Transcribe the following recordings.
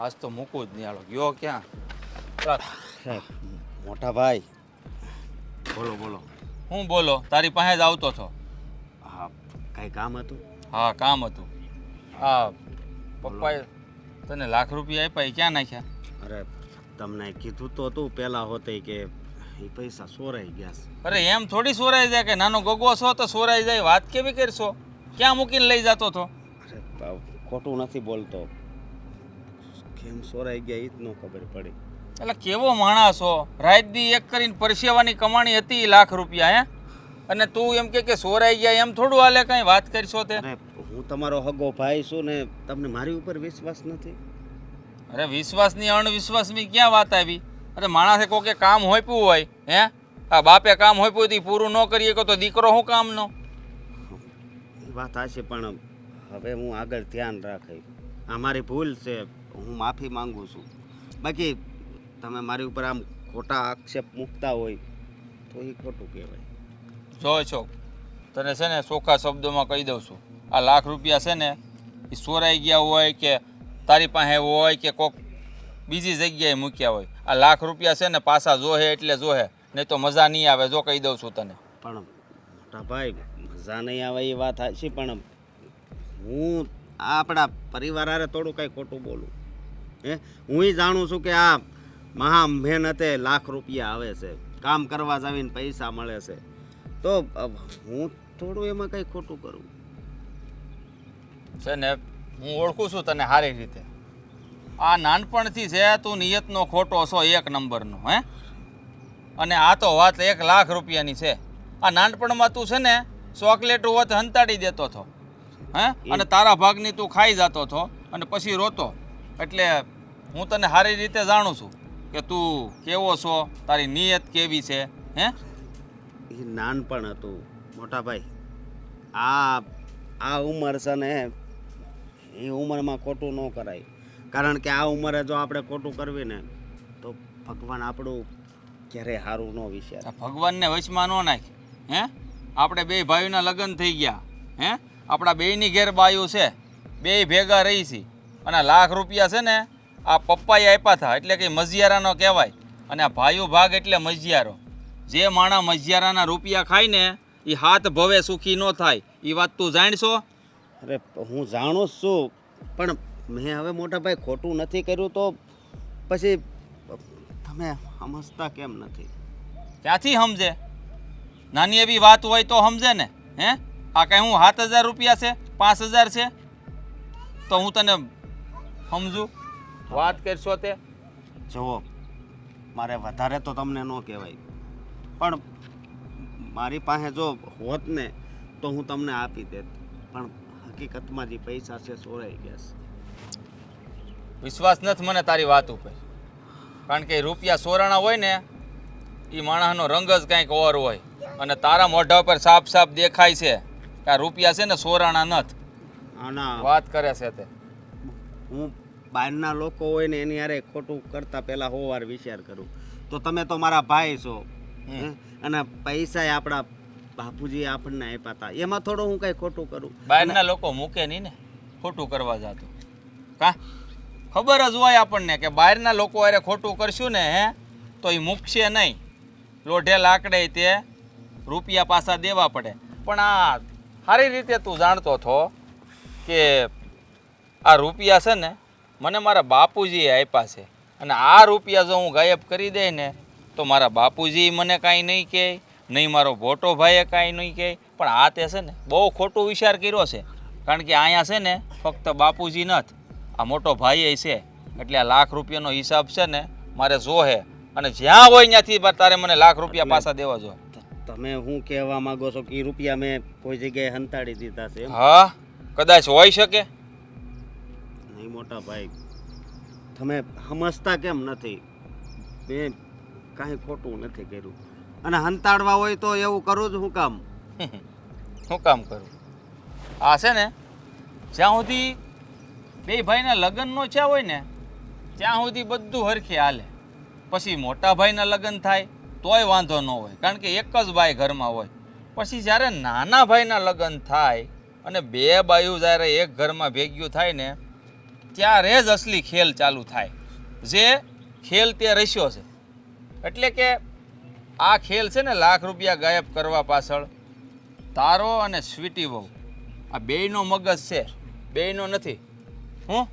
આજ તો મૂકું જ નહીં. હાલો ગયો ક્યાં? મોટા ભાઈ બોલો બોલો. હું બોલો? તારી પાસે જ આવતો છો. હા કાંઈ કામ હતું? હા કામ હતું. હા પપ્પાએ તને લાખ રૂપિયા આપ્યા, એ ક્યાં નાખ્યા? અરે તમને કીધું તો હતું પહેલાં હોતે કે એ પૈસા ચોરાઈ ગયા છે. અરે એમ થોડી સોરાઈ જાય કે નાનો ગગો છો તો સોરાઈ જાય? વાત કેવી કરશો? ક્યાં મૂકીને લઈ જતો છો? અરે ખોટું નથી બોલતો, કેમ ચોરાઈ ગયા એ જ ન ખબર પડી. એટલે કેવો માણસ છો? રાત દી એક કરીને પરસેવાની કમાણી હતી લાખ રૂપિયા, હે? અને તું એમ કે સોરાઈ ગયા એમ થોડું હાલે? કઈ વાત કરશો તે? અરે હું તમારો હગો ભાઈ છું ને, તમને મારી ઉપર વિશ્વાસ નથી? અરે વિશ્વાસની અણવિશ્વાસની ક્યાં વાત આવી? અરે માણસે કોકે કામ હોપ્યું હોય, હે? આ બાપે કામ હોપ્યું હતું પૂરું ન કરીએ તો દીકરો શું કામનો? એ વાત હશે, પણ હવે હું આગળ ધ્યાન રાખીશ. આ મારી ભૂલ છે, હું માફી માંગુ છું. બાકી તમે મારી ઉપર આમ ખોટા આક્ષેપ મૂકતા હોય તો એ ખોટું કહેવાય. જો છો તને છે ને ચોખ્ખા શબ્દોમાં કહી દઉં છું, આ લાખ રૂપિયા છે ને એ ચોરાઈ ગયા હોય કે તારી પાસે હોય કે કોક બીજી જગ્યાએ મૂક્યા હોય, આ લાખ રૂપિયા છે ને પાછા જોહે એટલે જોહે, નહીં તો મજા નહીં આવે. જો કહી દઉં છું તને. પણ મોટા ભાઈ મજા નહીં આવે એ વાત હશે, પણ હું આપણા પરિવાર હારે થોડું કાંઈ ખોટું બોલું? હે, હું જાણું છું કે આ મહા મહેનતે લાખ રૂપિયા આવે છે, કામ કરવા જાવીને પૈસા મળે છે, તો હું થોડું એમાં કંઈ ખોટું કરું? છે ને હું ઓળખું છું તને સારી રીતે. આ નાનપણથી છે તું નિયતનો ખોટો છો, એક નંબરનો, હે? અને આ તો વાત 1 લાખ રૂપિયાની છે. આ નાનપણમાં તું છે ને ચોકલેટ હોત હંતાડી દેતો હતો, હે? અને તારા ભાગની તું ખાઈ જતો હતો અને પછી રોતો. એટલે હું તને સારી રીતે જાણું છું કે તું કેવો છો, તારી નિયત કેવી છે, હે? એ નાનપણ હતું મોટા ભાઈ. આ ઉંમર છે ને, એ ઉંમરમાં ખોટું ન કરાય. કારણ કે આ ઉંમરે જો આપણે ખોટું કરવી ને તો ભગવાન આપણું ક્યારે સારું ન વિચારે. ભગવાનને વચમાં ન નાખ, હે? આપણે બે ભાઈઓના લગ્ન થઈ ગયા, હે? આપણા બેયની ઘેર બાયું છે, બે ભેગા રહી છે. અને લાખ રૂપિયા છે ને આ પપ્પાએ આપ્યા હતા, એટલે કે મજિયારાનો કહેવાય. અને આ ભાઈઓ ભાગ એટલે મજિયારો. જે માણા મજિયારાના રૂપિયા ખાય ને એ હાથ ભવે સુખી ન થાય. એ વાત તું જાણશો? અરે હું જાણું જ છું, પણ મેં હવે મોટા ભાઈ ખોટું નથી કર્યું તો પછી તમે સમજતા કેમ નથી? ક્યાંથી સમજે? નાની એવી વાત હોય તો સમજે ને, હે? આ કાંઈ હું 7,000 રૂપિયા છે, 5,000 છે તો હું તને સમજું? વાત કરશો તે? જુઓ, મારે વધારે તો તમને ન કહેવાય, પણ મારી પાસે જો હોત ને તો હું તમને આપી દેત. પણ હકીકતમાં જે પૈસા છે ચોરાઈ ગયા છે. વિશ્વાસ નથી મને તારી વાત ઉપર, કારણ કે રૂપિયા સોરાણા હોય ને એ માણસનો રંગ જ કંઈક ઓર હોય. અને તારા મોઢા ઉપર સાફ સાફ દેખાય છે કે આ રૂપિયા છે ને સોરાણા નથી. આના વાત કરે છે તે. હું બહારના લોકો હોય ને એની હારે ખોટું કરતા પહેલા 100 વાર વિચાર કરું. તો તમે તો મારા ભાઈ છો, અને પૈસા આપણા બાપુજી આપણને આપ્યા હતા, એમાં થોડું હું કઈ ખોટું કરું? બહારના લોકો મૂકે નહીં ને ખોટું કરવા જાતું. કા ખબર જ હોય આપણને કે બહારના લોકો અરે ખોટું કરશું ને, હે, તો એ મૂકશે નહીં. લોઢે લાકડે તે રૂપિયા પાછા દેવા પડે. પણ આ સારી રીતે તું જાણતો છો કે આ રૂપિયા છે ને મને મારા બાપુજીએ આપ્યા છે. અને આ રૂપિયા જો હું ગાયબ કરી દે ને તો મારા બાપુજી મને કાંઈ નહીં કહે, નહીં મારો મોટો ભાઈએ કાંઈ નહીં કહે. પણ આ તે છે ને બહુ ખોટો વિચાર કર્યો છે. કારણ કે અહીંયા છે ને ફક્ત બાપુજી નથી, આ મોટો ભાઈ છે. એટલે આ લાખ રૂપિયાનો હિસાબ છે ને મારે જોહે, અને જ્યાં હોય ત્યાંથી તારે મને લાખ રૂપિયા પાછા દેવા જોઈએ. તમે શું કહેવા માંગો છો કે એ રૂપિયા મેં કોઈ જગ્યાએ હંતાડી દીધા છે? હા, કદાચ હોઈ શકે. નહીં મોટા ભાઈ, તમે સમજતા કેમ નથી? મેં કાંઈ ખોટું નથી કર્યું. અને હંતાડવા હોય તો એવું કરું જ શું કામ? શું કામ કરું? આ છે ને જ્યાં સુધી બે ભાઈના લગ્ન નો થયા હોય ને ત્યાં સુધી બધું હરખે હાલે. પછી મોટા ભાઈના લગ્ન થાય તોય વાંધો ન હોય, કારણ કે એક જ ભાઈ ઘરમાં હોય. પછી જ્યારે નાના ભાઈના લગ્ન થાય અને બે બાયું જ્યારે એક ઘરમાં ભેગ્યું થાય ને ત્યારે જ અસલી ખેલ ચાલુ થાય. જે ખેલ તે રસ્યો છે. એટલે કે આ ખેલ છે ને લાખ રૂપિયા ગાયબ કરવા પાછળ તારો અને સ્વીટી બહુ આ બેયનો મગજ છે, બેયનો નથી. હું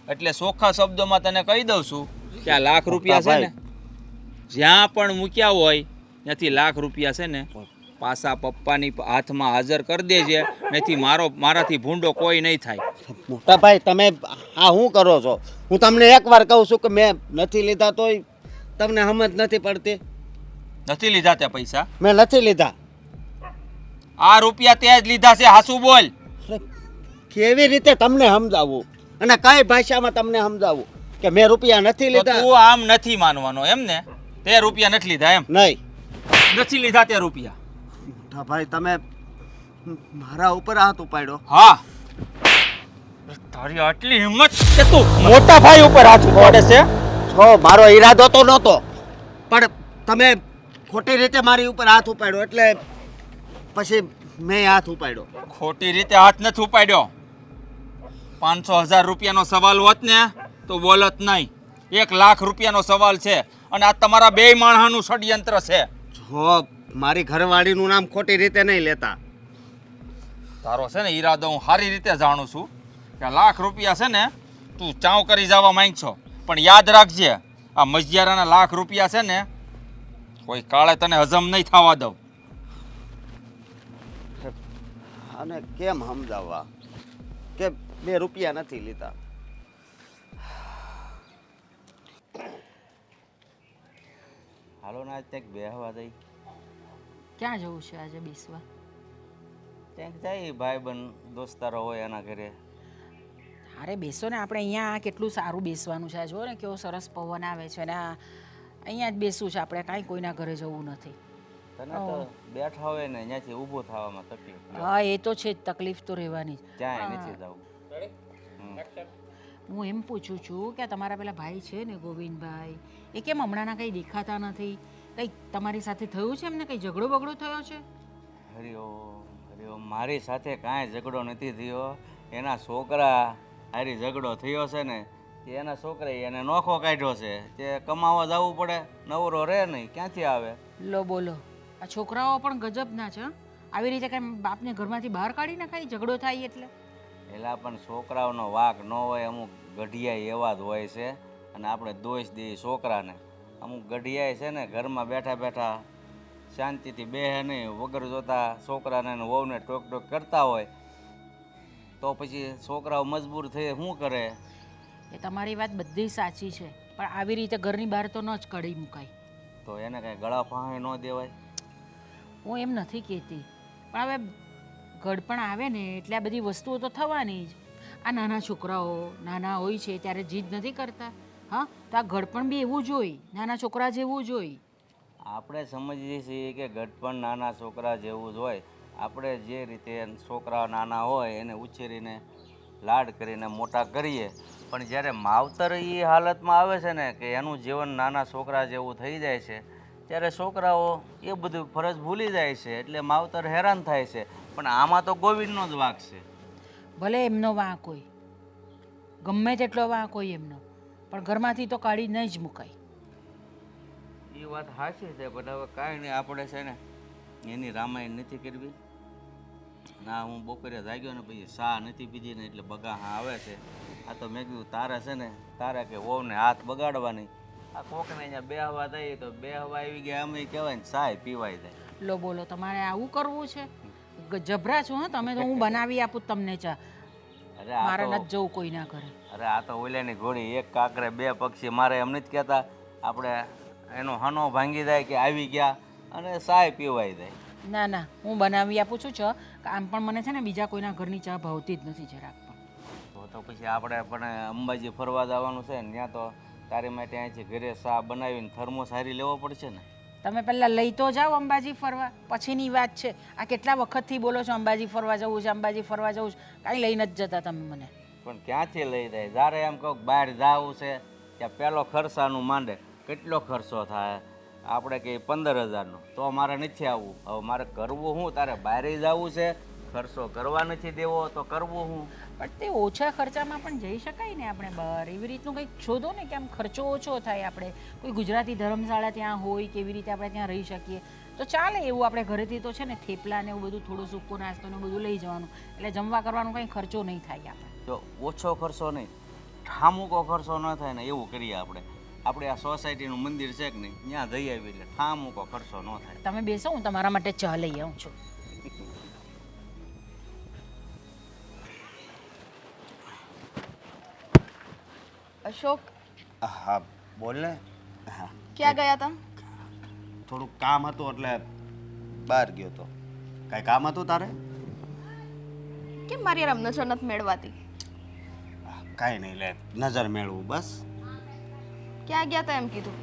એટલે ચોખ્ખા શબ્દોમાં તને કહી દઉં છું કે આ લાખ રૂપિયા છે ને જ્યાં પણ મૂક્યા હોય ત્યાંથી લાખ રૂપિયા છે ને પાછા પપ્પાની હાથમાં હાજર કરી દેજે, નથી મારાથી ભૂંડો કોઈ નહીં થાય. મોટા ભાઈ તમે આ શું કરો છો? હું તમને એકવાર કહું છું કે મેં નથી લીધા તોય તમને સમજ નથી પડતી. નથી લીધા તે પૈસા? મેં નથી લીધા. આ રૂપિયા તે જ લીધા છે, હાસુ બોલ. અરે, કેવી રીતે તમને સમજાવવું અને કઈ ભાષામાં તમને સમજાવવું કે મેં રૂપિયા નથી તો લીધા? તું આમ નથી માનવાનો એમ ને? તે રૂપિયા નથી લીધા એમ? નહીં. નથી લીધા તે રૂપિયા? મોટા ભાઈ તમે મારા ઉપર હાથ ઉપાડ્યો. હા, તારી આટલી હિંમત કે તું મોટા ભાઈ ઉપર હાથ ઉપાડે છે? છો મારો ઈરાદો તો નહોતો, પણ તમે ખોટી રીતે મારી ઉપર હાથ ઉપાડ્યો એટલે પછી મેં હાથ ઉપાડ્યો. ખોટી રીતે હાથ નથી ઉપાડ્યો. 500,000 રૂપિયાનો સવાલ હોત ને તો બોલત નહીં. 1 લાખ રૂપિયાનો સવાલ છે અને આ તમારા બે માણસનું ષડયંત્ર છે. જો મારી ઘરવાળીનું નામ ખોટી રીતે નહીં લેતા. તારો છે ને ઈરાદો હું સારી રીતે જાણું છું કે લાખ રૂપિયા છે ને તું ચાવ કરી જવા માંગ છો, પણ યાદ રાખજે આ મજિયારાના લાખ રૂપિયા છે ને કોઈ કાળે તને હજમ નહીં થવા દઉં. અને કેમ સમજાવવા કે મેં રૂપિયા નથી લીધા? હાલો ના ક્યાંક બેહવા દઈ. ક્યાં જવું છે આજે બેસવા? ક્યાંક જાય ભાઈબંધ દોસ્તારો હોય એના ઘરે. અરે બેસો ને, આપણે અહીંયા કેટલું સારું બેસવાનું છે. જો ને કેવો સરસ પવન આવે છે ને અહીંયા જ બેસવું છે આપણે, કાંઈ કોઈના ઘરે જવું નથી. તને તો બેઠા હોય ને અહીંયાથી ઊભો થવામાં તકલીફ. હા એ તો છે જ, તકલીફ તો રહેવાની જ. ક્યાંય નથી જવું. હું એમ પૂછું છું કે તમારા પેલા ભાઈ છે ને ગોવિંદભાઈ, એ કેમ હમણાંના કંઈ દેખાતા નથી? કંઈ તમારી સાથે થયું છે એમને? કંઈ ઝઘડો બગડો થયો છે? હરિઓમ હરિઓમ, મારી સાથે કાંઈ ઝઘડો નથી થયો. એના છોકરા હારી ઝઘડો થયો છે ને, એના છોકરાએ એને નોખો કાઢ્યો છે. તે કમાવા જવું પડે, નવરો રહે નહીં, ક્યાંથી આવે? લો બોલો, આ છોકરાઓ પણ ગજબના છે. આવી રીતે કાંઈ બાપને ઘરમાંથી બહાર કાઢી નાખાય ઝઘડો થાય એટલે? એલા પણ છોકરાઓનો વાંક ન હોય, અમુક ગઢિયા એવા જ હોય છે અને આપણે દોષ દઈએ છોકરાને. અમુક ગઢિયા છે ને ઘરમાં બેઠા બેઠા શાંતિથી બેહે નહીં, વગર જોતા છોકરાને અને વહુને ટોક ટોક કરતા હોય તો પછી છોકરાઓ મજબૂર થઈ શું કરે? એ તમારી વાત બધી સાચી છે, પણ આવી રીતે ઘરની બહાર તો ન જ કાઢી મુકાય. તો એને કાંઈ ગળા ફાંહે ન દેવાય? હું એમ નથી કહેતી, પણ હવે ઘડપણ આવે ને એટલે આ બધી વસ્તુઓ તો થવાની જ. આ નાના છોકરાઓ નાના હોય છે ત્યારે જીદ નથી કરતા. હા, તો આ ઘડપણ બી એવું જ હોય, નાના છોકરા જેવું જ હોય. આપણે સમજીએ છીએ કે ગઢપણ નાના છોકરા જેવું જ હોય. આપણે જે રીતે છોકરા નાના હોય એને ઉછેરીને લાડ કરીને મોટા કરીએ, પણ જ્યારે માવતર એ હાલતમાં આવે છે ને કે એનું જીવન નાના છોકરા જેવું થઈ જાય છે, ત્યારે છોકરાઓ એ બધું ફરજ ભૂલી જાય છે, એટલે માવતર હેરાન થાય છે. પણ આમાં તો ગોવિંદનો જ વાંક છે. ભલે એમનો વાંક હોય, ગમે તેટલો વાંક હોય એમનો, પણ ઘરમાંથી તો કાઢી નહીં જ મુકાય. એ વાત સાચી છે, પણ હવે કાંઈ નહીં, આપણે છે ને એની રામાયણ નથી કરવી. ના હું બપોરે જાગ્યો ને પછી ચા નથી પીધી ને એટલે બગાહા આવે છે. આ તો મેં કીધું તારે છે ને તારે કે વહુને હાથ બગાડવાની, આ કોકને અહીંયા બેહવા જઈએ તો બેહવા આવી ગયા અમે કહેવાય ને ચાય પીવાય જાય. લો બોલો, તમારે આવું કરવું છે? જબરા છો હા તમે તો. હું બનાવી આપું તમને ચા, અરે આ મારે તો નથી જવું કોઈના ઘરે. અરે આ તો ઓલાની ઘોડી, એક કાંકરે બે પક્ષી મારે એમ નથી કહેતા. આપણે એનો હનો ભાંગી જાય કે આવી ગયા અને ચાય પીવાય જાય. ના ના, હું બનાવી આપું છું ચા. આમ પણ મને છે ને બીજા કોઈના ઘરની ચા ભાવતી જ નથી જરાક પણ. તો પછી આપણે પણ અંબાજી ફરવા જવાનું છે ને, ત્યાં તો તારી માટે અહીંથી ઘરે ચા બનાવીને થર્મોસ હારી લેવો પડશે ને. તમે પહેલાં લઈ તો જાઓ અંબાજી ફરવા, પછીની વાત છે. આ કેટલા વખતથી બોલો છો અંબાજી ફરવા જવું છે, અંબાજી ફરવા જવું છે, કાંઈ લઈ નથી જતા તમે મને. પણ ક્યાંથી લઈ જાય? જ્યારે એમ કહું બહાર જવું છે ત્યાં પહેલો ખર્ચાનું માંડે, કેટલો ખર્ચો થાય? આપણે કે 15,000નો, તો મારે નથી આવવું. હવે મારે કરવું શું? તારે બહાર જવું છે ખર્ચો કરવા નથી દેવો તો કરવું હું? પણ તે ઓછા ખર્ચામાં પણ જઈ શકાય ને આપણે બહાર. એવી રીતનું કંઈક શોધો ને કે આમ ખર્ચો ઓછો થાય. આપણે કોઈ ગુજરાતી ધર્મશાળા ત્યાં હોય, કેવી રીતે આપણે ત્યાં રહી શકીએ તો ચાલે. એવું આપણે ઘરેથી તો છે ને થેપલા ને એવું બધું થોડું સૂકો નાસ્તો ને બધું લઈ જવાનું, એટલે જમવા કરવાનો કંઈ ખર્ચો નહીં થાય આપણે. જો ઓછો ખર્ચો નહીં, ઠામુકો ખર્ચો ન થાય ને એવું કરીએ આપણે. આપણે આ સોસાયટીનું મંદિર છે કે નહીં, ત્યાં જઈ આવી એટલે ઠામુકો ખર્ચો ન થાય. તમે બેસો, હું તમારા માટે ચા લઈ આવું છું. अशोक હા બોલ ને. હા क्या गया था? થોડુંક કામ હતું એટલે બહાર ગયો તો. કાંઈ કામ હતું તારે? કેમ મારી આમ નજર નથી મેળવાતી? કાંઈ નહીં, લે નજર મેળવું બસ. ક્યાં ગયા હતા એમ કીધું?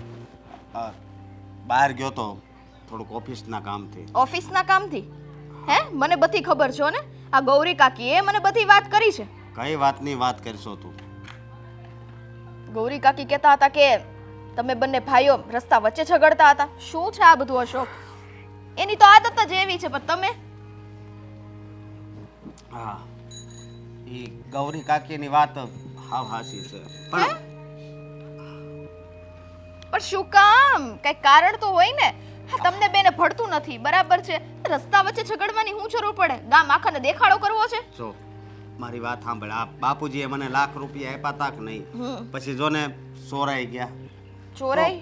બહાર ગયો તો થોડુંક ઓફિસના કામથી. ઓફિસના કામથી? હે, મને બધી ખબર છે ને. આ ગૌરી કાકી એ મને બધી વાત કરી છે. કઈ વાતની વાત કરશો તું? ગૌરી કાકી કહેતા હતા કે તમે બંને ભાઈઓ રસ્તા વચ્ચે ઝઘડતા હતા. શું છે આ બધું અશોક? એની તો આદત જ એવી છે, પણ તમે? હા, એ ગૌરી કાકીની વાત હાવ હાસી છે, પણ પણ શું કામ? કઈ કારણ તો હોય ને. હા, તમને બેને ભળતું નથી, બરાબર છે. રસ્તા વચ્ચે ઝઘડવાની શું જરૂર પડે? ગામ આખાને દેખાડો કરવો છે? જો મારી વાત સાંભળ. આ બાપુજીએ મને લાખ રૂપિયા આપ્યા તા કે નહીં, પછી જો ને ચોરાઈ ગયા. ચોરાઈ?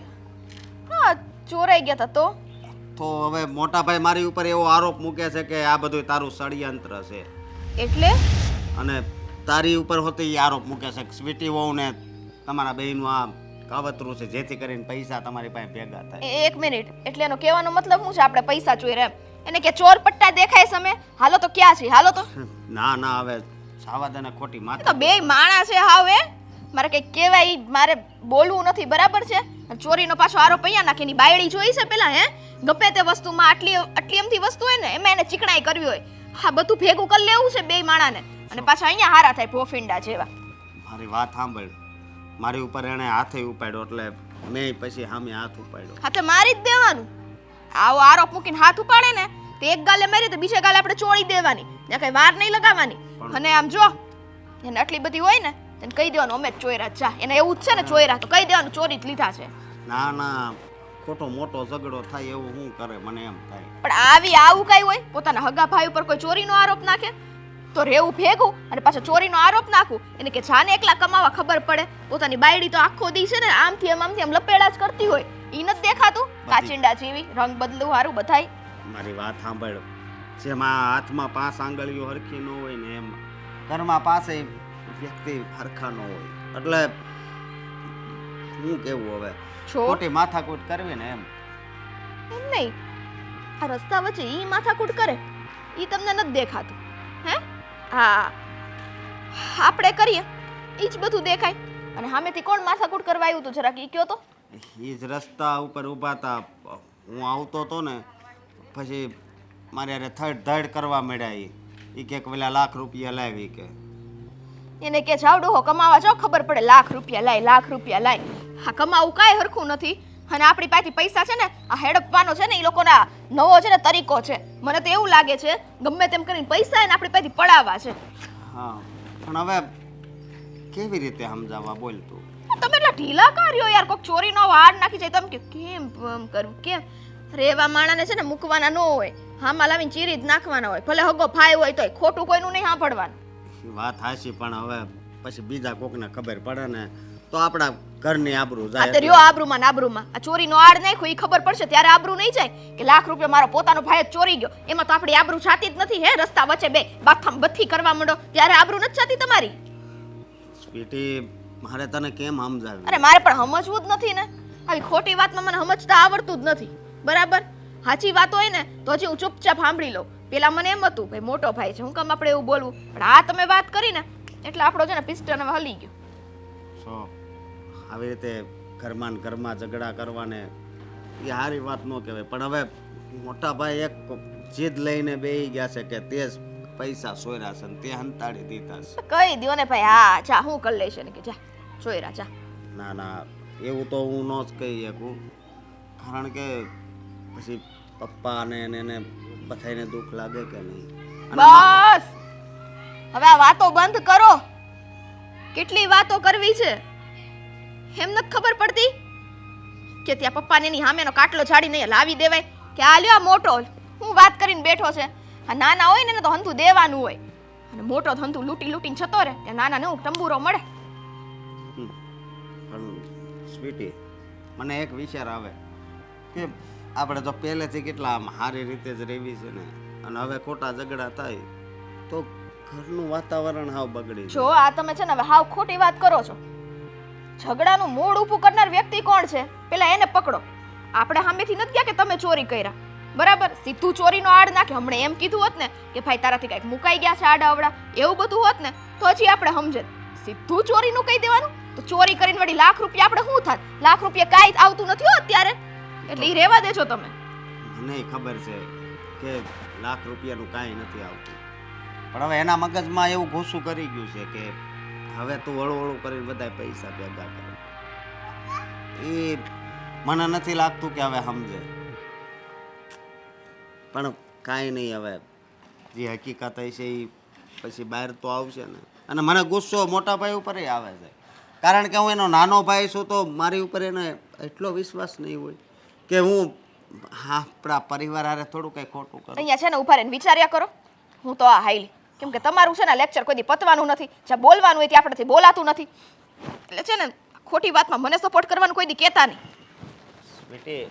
હા, ચોરાઈ ગયા તા તો હવે મોટા ભાઈ મારી ઉપર એવો આરોપ મૂકે છે કે આ બધું તારું ષડયંત્ર છે, એટલે અને તારી ઉપર હોતી આરોપ મૂકે છે કે સ્વીટી વહુ ને તમારા બહેનનું આ કાવતરું છે, જેથી કરીને પૈસા તમારી પાસે ભેગા થાય. એક મિનિટ, એટલે એનો કહેવાનો મતલબ શું છે? આપણે પૈસા ચોર્યા એમ? એને કે ચોર પટ્ટા દેખાય સામે? હાલો તો ક્યાં છે? હાલો તો. ના ના, હવે સાવા દે ને ખોટી તો માથા. બે માણા છે હાવ. એ મારે કઈ કહેવાય, મારે બોલવું નથી, બરાબર છે? ચોરીનો પાછો આરોપ અહીંયા નાખે. એની બાયડી જોઈ છે પેલા? હે, ગમે તે વસ્તુમાં આટલી અમથી વસ્તુ હોય ને એમાં એને ચીકણાઈ કરવી હોય. હા, બધું ભેગું કરી લેવું છે બે માણાને, અને પાછા અહીંયા હારા થાય ભોફિંડા જેવા. મારી વાત સાંભળ. મારી ઉપર એને હાથે ઉપાડ્યો એટલે મેં પછી સામે હાથ ઉપાડ્યો. હાથે મારી જ દેવાનું. આવો આરોપ મૂકીને હાથ ઉપાડે ને તો એક ગાલે મારી તો બીજા ગાલે આપણે ચોરી દેવાની, ત્યાં કઈ વાર નહીં લગાવવાની. અને આમ જો એને આટલી બધી હોય ને એને કહી દેવાનું અમે જ ચોર્યા. જા, એને એવું જ છે ને ચોર્યા, તો કહી દેવાનું ચોરી જ લીધા છે. ના ના, ખોટો મોટો ઝઘડો થાય એવું શું કરે, મને એમ થાય. પણ આવું કઈ હોય? પોતાના હગા ભાઈ ઉપર કોઈ ચોરીનો આરોપ નાખે તો રેવું ભેગું, અને પાછો ચોરીનો આરોપ નાખું. એને કે જાને એકલા કમાવા ખબર પડે. પોતાની બાયડી તો આખો દી છે ને આમથી આમ લપેડા જ કરતી હોય. ઈ નથી દેખાતું? કાચિંડા જેવી, રંગ બદલું હારું બધાય. મારી વાત સાંભળ. જેમાં હાથમાં 5 આંગળીઓ હરખી ન હોય ને એમ ઘરમાં પાસે વ્યક્તિ હરખા ન હોય, એટલે હું કેવું હવે ખોટી માથાકૂટ કરવી ને એમ નહીં. આ રસ્તા વચ્ચે ઈ માથાકૂટ કરે ઈ તમને નથી દેખાતું? હે, હા, આપણે કરીએ ઈ જ બધું દેખાય. અને સામેથી કોણ માથાકૂટ કરવા આવ્યું હતું જરાક ઈ કયો તો? એ જ રસ્તા ઉપર ઊભા હતા. હું આવતો હતો ને પછી મારે અરે ધડ કરવા મળ્યા. એ કે પેલા લાખ રૂપિયા લાવી કે. એને કે જાવ ડોહો કમાવા જાવ, ખબર પડે. લાખ રૂપિયા લાય, લાખ રૂપિયા લાય. હા, કમાવું કાંઈ હરખું નથી. અને આપણી પાસેથી પૈસા છે ને આ હેડપવાનો છે ને એ લોકોના નવો છે ને તરીકો છે. મને તો એવું લાગે છે ગમે તેમ કરીને પૈસા એને આપણી પાસેથી પડાવવા છે. હા, પણ હવે કેવી રીતે સમજાવવા બોલ તું? તમે એટલા ઢીલા કાર્યો યાર. કોક ચોરીનો વાર નાખી જાય તમે કે કેમ કરવું, કેમ? રેવા માણાને છે ને મૂકવાના ન હોય, હામાં લાવીને ચીરી જ નાખવાના હોય. ભલે હગો ફાય હોય તોય ખોટું કોઈનું નહીં સાંભળવાનું. વાત હાચી, પણ હવે પછી બીજા કોકને ખબર પડે ને તો આપણા ઘરની આબરૂ આ જાય. તો રહ્યો આબરૂમાં નાબરૂમાં. આ ચોરીનો આડ નાખ્યો એ ખબર પડશે ત્યારે આબરૂ નહીં જાય કે લાખ રૂપિયા મારો પોતાનો ભાઈ જ ચોરી ગયો. એમાં તો આપણી આબરૂ જાતી જ નથી. હે, રસ્તા વચ્ચે બે બાથમ બથી કરવા માંડો ત્યારે આબરૂ નથી જાતી તમારી. સ્વીટી, મારે તને કેમ સમજાવી? અરે મારે પણ સમજવું જ નથી ને. આવી ખોટી વાતમાં મને સમજતા આવડતું જ નથી, બરાબર? સાચી વાત હોય ને તો હજી હું ચૂપચાપ સાંભળી લઉં. પેલા મને એમ હતું ભાઈ મોટો ભાઈ છે, હું કામ આપણે એવું બોલવું, પણ આ તમે વાત કરી ને એટલે આપણો છે ને પિસ્ટન હવે હલી ગયો. સો આવી રીતે ઘરમાં ને ઘરમાં ઝઘડા કરવાને એ સારી વાત ન કહેવાય. પણ હવે મોટા ભાઈ એક જીદ લઈને બેસી ગયા છે કે તે જ પૈસા સોયરા છે ને તે હંતાડી દીધા છે. કહી દ્યો ને ભાઈ. હા, જા, હું કરી લઈશ ને કે જા ચોયરા જા. ના ના, એવું તો હું ન જ કહી શકું, કારણ કે પછી પપ્પાને એને બધાને દુઃખ લાગે કે નહીં. બસ હવે આ વાતો બંધ કરો. કેટલી વાતો કરવી છે એમ નથી ખબર પડતી કે ત્યાં પપ્પાને એની સામેનો કાટલો ઝાડીને લાવી દેવાય કે આ લ્યો આ મોટો હું વાત કરીને બેઠો છે. આ નાના હોય ને એને તો હંતુ દેવાનું હોય અને મોટો હંતુ લૂંટી લૂંટીને જતો રહે ત્યાં નાનાને હું ટંબુરો મળે. પણ સ્વીટી મને એક વિચાર આવે કે આપણે તો પહેલેથી કેટલા આમ સારી રીતે જ રહેવી છે ને, અને હવે ખોટા ઝઘડા થાય તો ઘરનું વાતાવરણ હાવ બગડી જાય. જો આ તમે છે ને હવે હાવ ખોટી વાત કરો છો. ઝઘડાનું મૂળ ઊભું કરનાર વ્યક્તિ કોણ છે પેલા એને પકડો. આપણે સામેથી નથી ગયા કે તમે ચોરી કર્યા, બરાબર? સીધું ચોરીનો આડ નાખે. હમણે એમ કીધું હોત ને કે ભાઈ તારાથી કંઈક મુકાઈ ગયા છે આડા અવડા, એવું બધું હોત ને તો હજી આપણે સમજે. સીધું ચોરીનું કહી દેવાનું તો ચોરી કરીને વળી લાખ રૂપિયા આપણે શું થાત? લાખ રૂપિયા કાંઈ આવતું નથી હો અત્યારે, એટલે ઈ રહેવા દેજો તમે. મને ખબર છે કે લાખ રૂપિયાનું કાંઈ નથી આવતું, પણ હવે એના મગજમાં એવું ઘૂસું કરી ગયું છે કે હવે તું હળું કરીને બધા પૈસા ભેગા કરે. એ મને નથી લાગતું કે હવે સમજે, પણ કાંઈ નહીં. હવે જે હકીકત હશે એ પછી બહાર તો આવશે ને. અને મને ગુસ્સો મોટા ભાઈ ઉપર આવે છે, કારણ કે હું એનો નાનો ભાઈ છું તો મારી ઉપર એને એટલો વિશ્વાસ નહીં હોય કે હું આપણા પરિવાર હારે થોડું કંઈ ખોટું કરું. અહીંયા છે ને ઉભા રહીને વિચાર્યા કરો. હું તો આ હાઈલી કેમ કે તમારું છે ને લેક્ચર કોઈ દી પતવાનું નથી. જ્યાં બોલવાનું હોય ત્યાં આપણેથી બોલાતું નથી. એટલે છે ને ખોટી વાતમાં મને સપોર્ટ કરવાનું કોઈ દી કહેતા નહીં. બેટી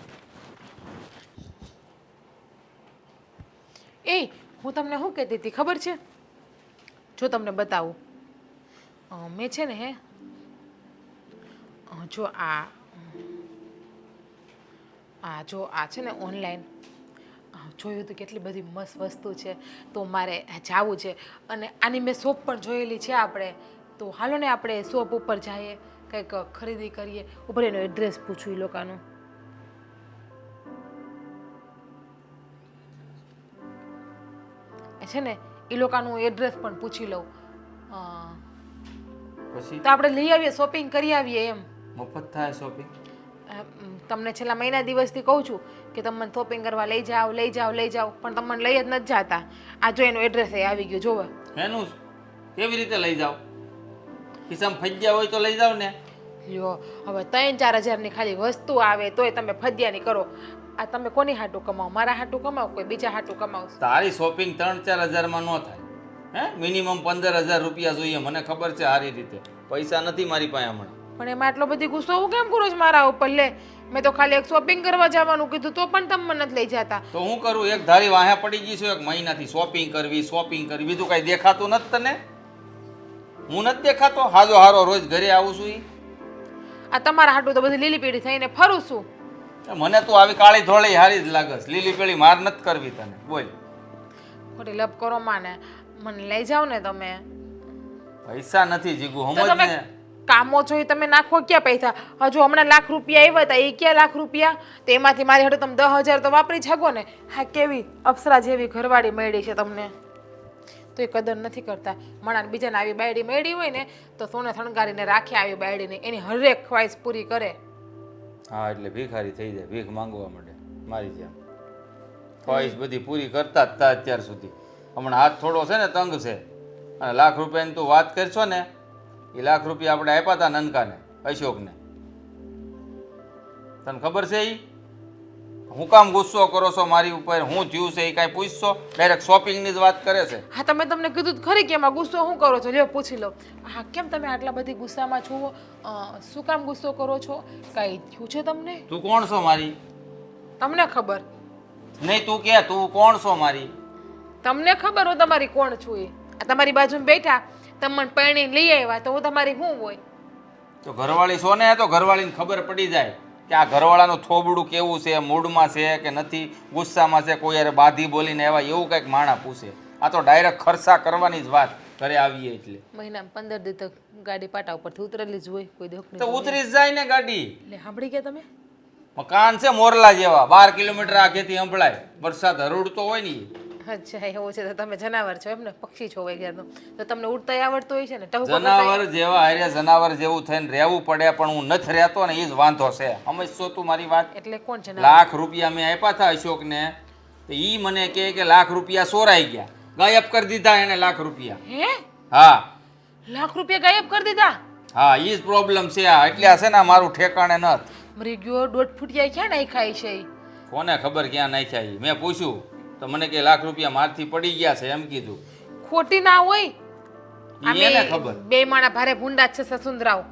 એ હું તમને શું કહેતી હતી ખબર છે? જો તમને બતાવું, મેં છે ને જો આ છે ને ઓનલાઈન જોયું હતું કેટલી બધી મસ્ત વસ્તુ છે, તો મારે જાવું છે. અને આની મેં શોપ પણ જોયેલી છે આપણે, તો હાલો ને આપણે શોપ ઉપર જઈએ, કંઈક ખરીદી કરીએ. ઉપર એનો એડ્રેસ પૂછું એ લોકોનું. છે ને એ લોકોનું એડ્રેસ પણ પૂછી લઉં, પછી તો આપણે લઈ આવીએ, શોપિંગ કરી આવીએ એમ. મફત થાય શોપિંગ? તમને છેલ્લા મહિના દિવસથી કહું છું કે તમે મને શોપિંગ કરવા લઈ જાઓ લઈ જાઓ લઈ જાઓ, પણ તમે મને લઈ જ નથી જાતા. આ જો એનો એડ્રેસ આવી ગયો જોવો. એનું કેવી રીતે લઈ જાવ? ખિસ્સામાં ફજ્યા હોય તો લઈ જાવ ને. લ્યો હવે 3-4 હજારની ખાલી વસ્તુ આવે તોય તમે ફદ્યાની કરો. આ તમે કોની હાટું કમાવો? મારા હાટું કમાવો, કોઈ બીજા હાટું કમાવો? તારી શોપિંગ 3-4 હજારમાં ન થાય. હે મિનિમમ 15,000 રૂપિયા જોઈએ, મને ખબર છે સારી રીતે. પૈસા નથી મારી પાસે હમણાં. પણ એમાં આટલો બધી ગુસ્સો હું કેમ કરું છું મારા ઉપર? લે મેં તો ખાલી એક શોપિંગ કરવા જવાનું કીધું તો પણ તમે મને નથી લઈ જતા. તો હું કરું? એક ધારી વાહે પડી ગઈ છું એક મહિનાથી. શોપિંગ કરવી, બીજું કાંઈ દેખાતું નથી તને? હું નથી દેખાતો? હાજો હારો રોજ ઘરે આવું છું ઈ. આ તમારા હાટું તો બધી લીલી પીળી થઈને ફરું છું. મને તું આવી કાળી ધોળી હારી જ લાગસ. લીલી પેલી માર નથી કરવી તને. બોલ. ખોટી લપ કરો માને, મને લઈ જાઓ ને તમે. પૈસા નથી જીગુ, તો સમજ તમે ને. કામો છો તમે નાખો ક્યાં પૈસા? હજુ હમણાં લાખ રૂપિયા આવ્યા હતા, એ ક્યાં લાખ રૂપિયા? તો એમાંથી મારી હાટું તમે 10,000 તો વાપરી જાગો ને. હા કેવી અપ્સરા જેવી ઘરવાળી મળી છે તમને, તો એ કદર નથી કરતા. મણાને બીજાને આવી બાયડી મળી હોય ને તો સોને થણગારીને રાખે આવી બાયડીને, એની હરેક ખ્વાહિશ પૂરી કરે. હા એટલે ભિખારી થઈ જાય, ભીખ માંગવા માંડે મારી જેમ. ખ્વાહિશ બધી પૂરી કરતા જ તા અત્યાર સુધી. હમણાં હાથ થોડો છે ને તંગ છે. અને લાખ રૂપિયાની તું વાત કરશો ને, એ લાખ રૂપિયા આપણે આપ્યા હતા નનકાને, અશોકને. તને ખબર છે એ? હું કામ ગુસ્સો કરો છો મારી ઉપર? હું થયું છે એ કાંઈ પૂછશો? ડાયરેક્ટ શોપિંગની જ વાત કરે છે. હા તમે તમને કીધું તો ખરી કે એમાં ગુસ્સો શું કરો છો? લ્યો પૂછી લો. હા કેમ તમે આટલા બધી ગુસ્સામાં છો? શું કામ ગુસ્સો કરો છો? કાંઈ થયું છે તમને? તું કોણ છો મારી? તમને ખબર નહીં તું કે તું કોણ છો મારી? તમને ખબર હું તમારી કોણ છું? એ આ તમારી બાજુમાં બેઠા, તમે મને પરણીને લઈ આવ્યા તો હું તમારી શું હોય? તો ઘરવાળી છો ને, તો ઘરવાળીને ખબર પડી જાય કે આ ઘરવાળાનું થોબડું કેવું છે, મૂડમાં છે કે નથી, ગુસ્સામાં છે, કોઈ યાર બાધી બોલીને એવા એવું કંઈક માણા પૂછે. આ તો ડાયરેક્ટ ખર્ચા કરવાની જ વાત ઘરે આવીએ એટલે. મહિનામાં 15 દી તો ગાડી પાટા ઉપરથી ઉતરેલી જ હોય, કોઈ દુઃખ તો નહીં. ઉતરી જ જાય ને ગાડી. એટલે સાંભળી ગયા તમે? મકાન છે મોરલા જેવા, 12 કિલોમીટર આગેથી સંભળાય. વરસાદ હરુડતો હોય ને ઈ. અચ્છા એવું છે, તો તમે જનાવર છો એમ ને? પક્ષી છો વગેરે તો તમને ઉડતાય આવડતું હોય છે ને? ટહુકો જનાવર જેવા હારે જનાવર જેવું થઈને રહેવું પડે, પણ હું નથી રહેતો ને એ જ વાંધો છે. સમજશો તું મારી વાત? એટલે કોણ છે? લાખ રૂપિયા મેં આપ્યા હતા અશોકને, તો ઈ મને કહે કે લાખ રૂપિયા ચોરાઈ ગયા. ગાયબ કરી દીધા એને લાખ રૂપિયા. હે હા લાખ રૂપિયા ગાયબ કરી દીધા? હા ઈ જ પ્રોબ્લેમ છે આ. એટલે આ છે ને મારું ઠેકાણે નથ. મરી ગયો 1.5 ફૂટિયા ક્યાં નાખ્યા છે ઈ? કોને ખબર ક્યાં નાખ્યા ઈ? મેં પૂછ્યું તો મને કે લાખ રૂપિયા મારથી પડી ગયા છે એમ કીધું. ખોટી ના હોય. ઈ એને ખબર. બે માણા ભારે ભૂંડા જ છે સસુંદરાવ.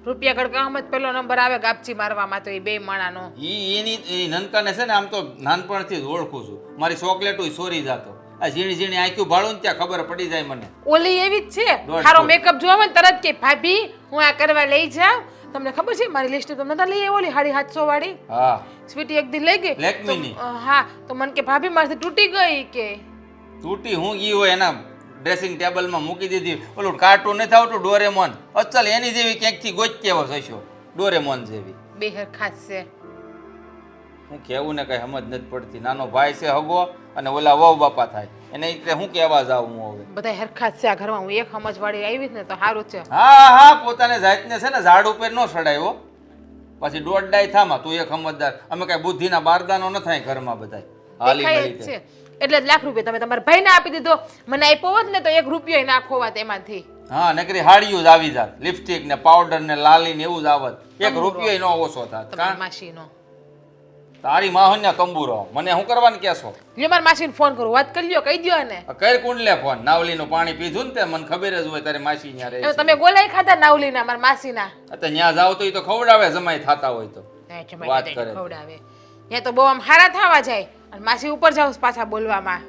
રૂપિયા ગડકામાં જ પેલો નંબર આવે ગાપચી મારવામાં, તો એ બે માણાનો. ઈ નનકાને છે ને આમ તો નાનપણથી જ ઓળખું છું. મારી ચોકલેટું સોરી જાતો. આ ઝીણી ઝીણી આંખ્યું ભાળું ને ત્યાં ખબર પડી જાય મને. ઓલી એવી જ છે. દોઢ હારો ફૂટ. મેકઅપ જોવા ને તરત કે ભાભી હું આ કરવા લઈ જાઉં. તમને ખબર છે મારી લિસ્ટ તમને નતા લઈ આવી ઓલી 750 વાળી હા સ્વીટી એક દી લઈ ગઈ. લેકમીની. હા તો મને કે ભાભી મારથી તૂટી ગઈ કે. તૂટી હું ગઈ હોય એના ડ્રેસિંગ ટેબલમાં મૂકી દીધી. ઓલું કાર્ટૂન નથી આવતું ડોરેમોન, અચલ એની જેવી ક્યાંકથી ગોચતી આવો થશો. ડોરેમોન જેવી. બે હરખાસ છે. હું કેવું ને કઈ સમજ નથી પડતી. નાનો ભાઈ છે હગો અને ઓલા વહુ બાપા થાય એને એટલે હું કહેવા જાઉં હું હવે. બધા હરખાસ છે આ ઘરમાં. હું એક સમજવાળી આવી ને તો સારું છે. હા હા પોતાને જાતને છે ને ઝાડ ઉપર ન ચડાયો. પછી દોઢ ડાય થામાં તું એક સમજદાર. અમે કઈ બુદ્ધિના બારદાનો ન થાય ઘરમાં બધા હાલી દેખાય જ મળી છે. એટલે જ લાખ રૂપિયા તમે તમારા ભાઈને આપી દીધો. મને આપ્યો હોત ને તો 1 રૂપિયો ના ખોવાત એમાંથી. હા નકરી હાડિયું જ આવી જાત. લિપસ્ટિક ને પાવડર ને લાલી ને એવું જ આવત. 1 રૂપિયો નો ઓછો થાત. તમારી માસીનો. તારી માહન્ય કંબુરો મને શું કરવાનું કેસો? લ્યો મારી માસીને ફોન કરું, વાત કરી લ્યો, કહી દ્યો ને. કઈ કુંડલે ફોન નાવલીનું પાણી પીધું ને તે મને ખબર જ હોય તારી માસી ન્યા રહે એમાં છે. તમે ગોલાઈ ખાધા નાવલીના મારા માસીના? અત્યારે ન્યા જાવ તો ઈ તો ખવડાવે જમાઈ થાતા હોય તો. એ જમાઈ વાત બધાને કરે. ખવડાવે. ત્યાં તો બહુ આમ હારા થવા જાય અને માસી ઉપર જાવ પાછા બોલવામાં.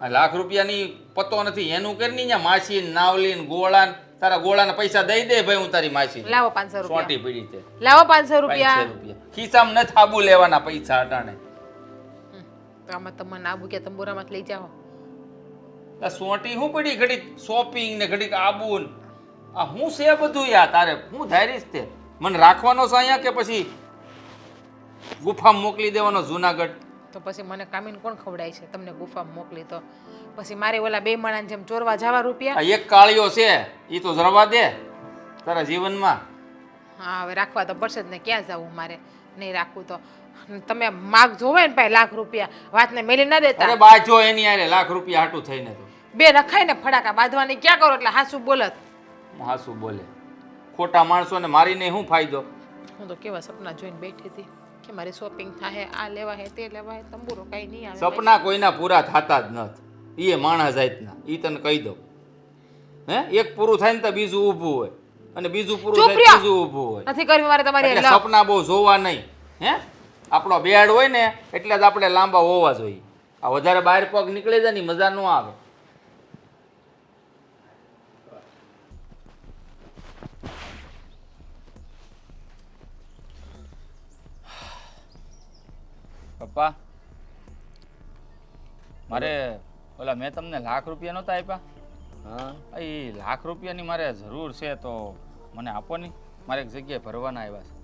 આ લાખ રૂપિયાની પતો નથી એનું કરી ન્યા માસી ને નાવલી ને ગોળા ને તારા ગોળાના પૈસા દઈ દે ભાઈ હું તારી માસી. લાવો 500 રૂપિયા. સોટી પડી તે લાવો 500 500 રૂપિયા. રૂપિયા ખિસ્સામાં ન થાબુ લેવાના પૈસા અટાણે. તો આમાં તમને આબુ કે તંબુરામાં લઈ જાઓ. આ સોટી હું પડી ઘડીક શોપિંગ ને ઘડીક આબુ ને આ હું છે બધું યાર તારે હું ધારીશ તે મને રાખવાનો છે અહીંયા કે પછી ગુફામાં મોકલી દેવાનો જુનાગઢ? તો પછી મને કામીને કોણ ખવડાય છે? તમને ગુફામાં મોકલી તો પછી મારે ઓલા બે માણાને જેમ ચોરવા જવા રૂપિયા. આ એક કાળિયો છે એ તો જરવા દે તારા જીવનમાં. હા હવે રાખવા તો પડશે જ ને. ક્યાં જવું મારે? નહીં રાખવું તો તમે માગ જોવે ને ભાઈ લાખ રૂપિયા વાતને મેલી ના દેતા. અરે બાજો એની આરે લાખ રૂપિયા હાટું થઈને તો બે રખાય ને ફડાકા બાંધવાની ક્યાં કરો એટલે હાસુ બોલત. હાસુ બોલે. ખોટા માણસોને મારીને શું ફાયદો? હું તો કેવા સપના જોઈને બેઠી હતી કે મારી શોપિંગ થાય, આ લેવા હે તે લેવા હે. તંબુરો કઈ નહીં આવે. સપના કોઈના પૂરા થતા જ નથી. એ માણસ જાતના એ તને કહી દઉં. હે એક પૂરું થાય ને તો બીજું ઊભું હોય અને બીજું પૂરું ચૂપ થાય રહ્યો. બીજું ઊભું હોય. નથી કરવી મારે તમારી એટલે લવ. સપના બહુ જોવા નહીં. હે આપણો બેડ હોય ને એટલે જ આપણે લાંબા હોવા જોઈએ. આ વધારે બહાર પગ નીકળે જાય ને ઈ મજા ન આવે. પપ્પા મારે ઓલા મેં તમને લાખ રૂપિયા નહોતા આપ્યા? હા એ લાખ રૂપિયાની મારે જરૂર છે તો મને આપો નહીં. મારે એક જગ્યાએ ભરવાના આવ્યા છે.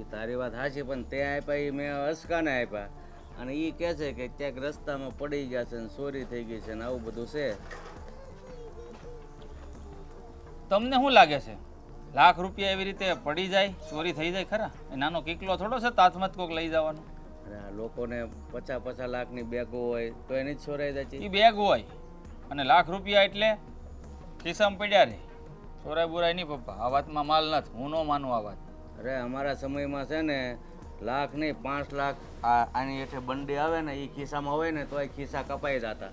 એ તારી વાત સાચી પણ તે આપ્યા એ મેં અસકાને આપ્યા અને એ કહે છે કે ક્યાંક રસ્તામાં પડી ગયા છે ને ચોરી થઈ ગઈ છે ને આવું બધું છે. તમને શું લાગે છે લાખ રૂપિયા એવી રીતે પડી જાય ચોરી થઈ જાય ખરા? એ નાનો કિકલો થોડો છે તાજમત કોક લઈ જવાનો. અરે આ લોકોને 50-50 લાખની બેગો હોય તો એની જ ચોરાઈ જાય છે. એ બેગ હોય અને લાખ રૂપિયા એટલે ખિસ્સામાં પડ્યા રે. ચોરાય બોરાય નહીં પપ્પા. આ વાતમાં માલ નથી. હું ન માનું આ વાત. અરે અમારા સમયમાં છે ને લાખ નહીં 5 લાખ આની હેઠે બંડી આવે ને એ ખિસ્સામાં હોય ને તો એ ખિસ્સા કપાઈ જતા.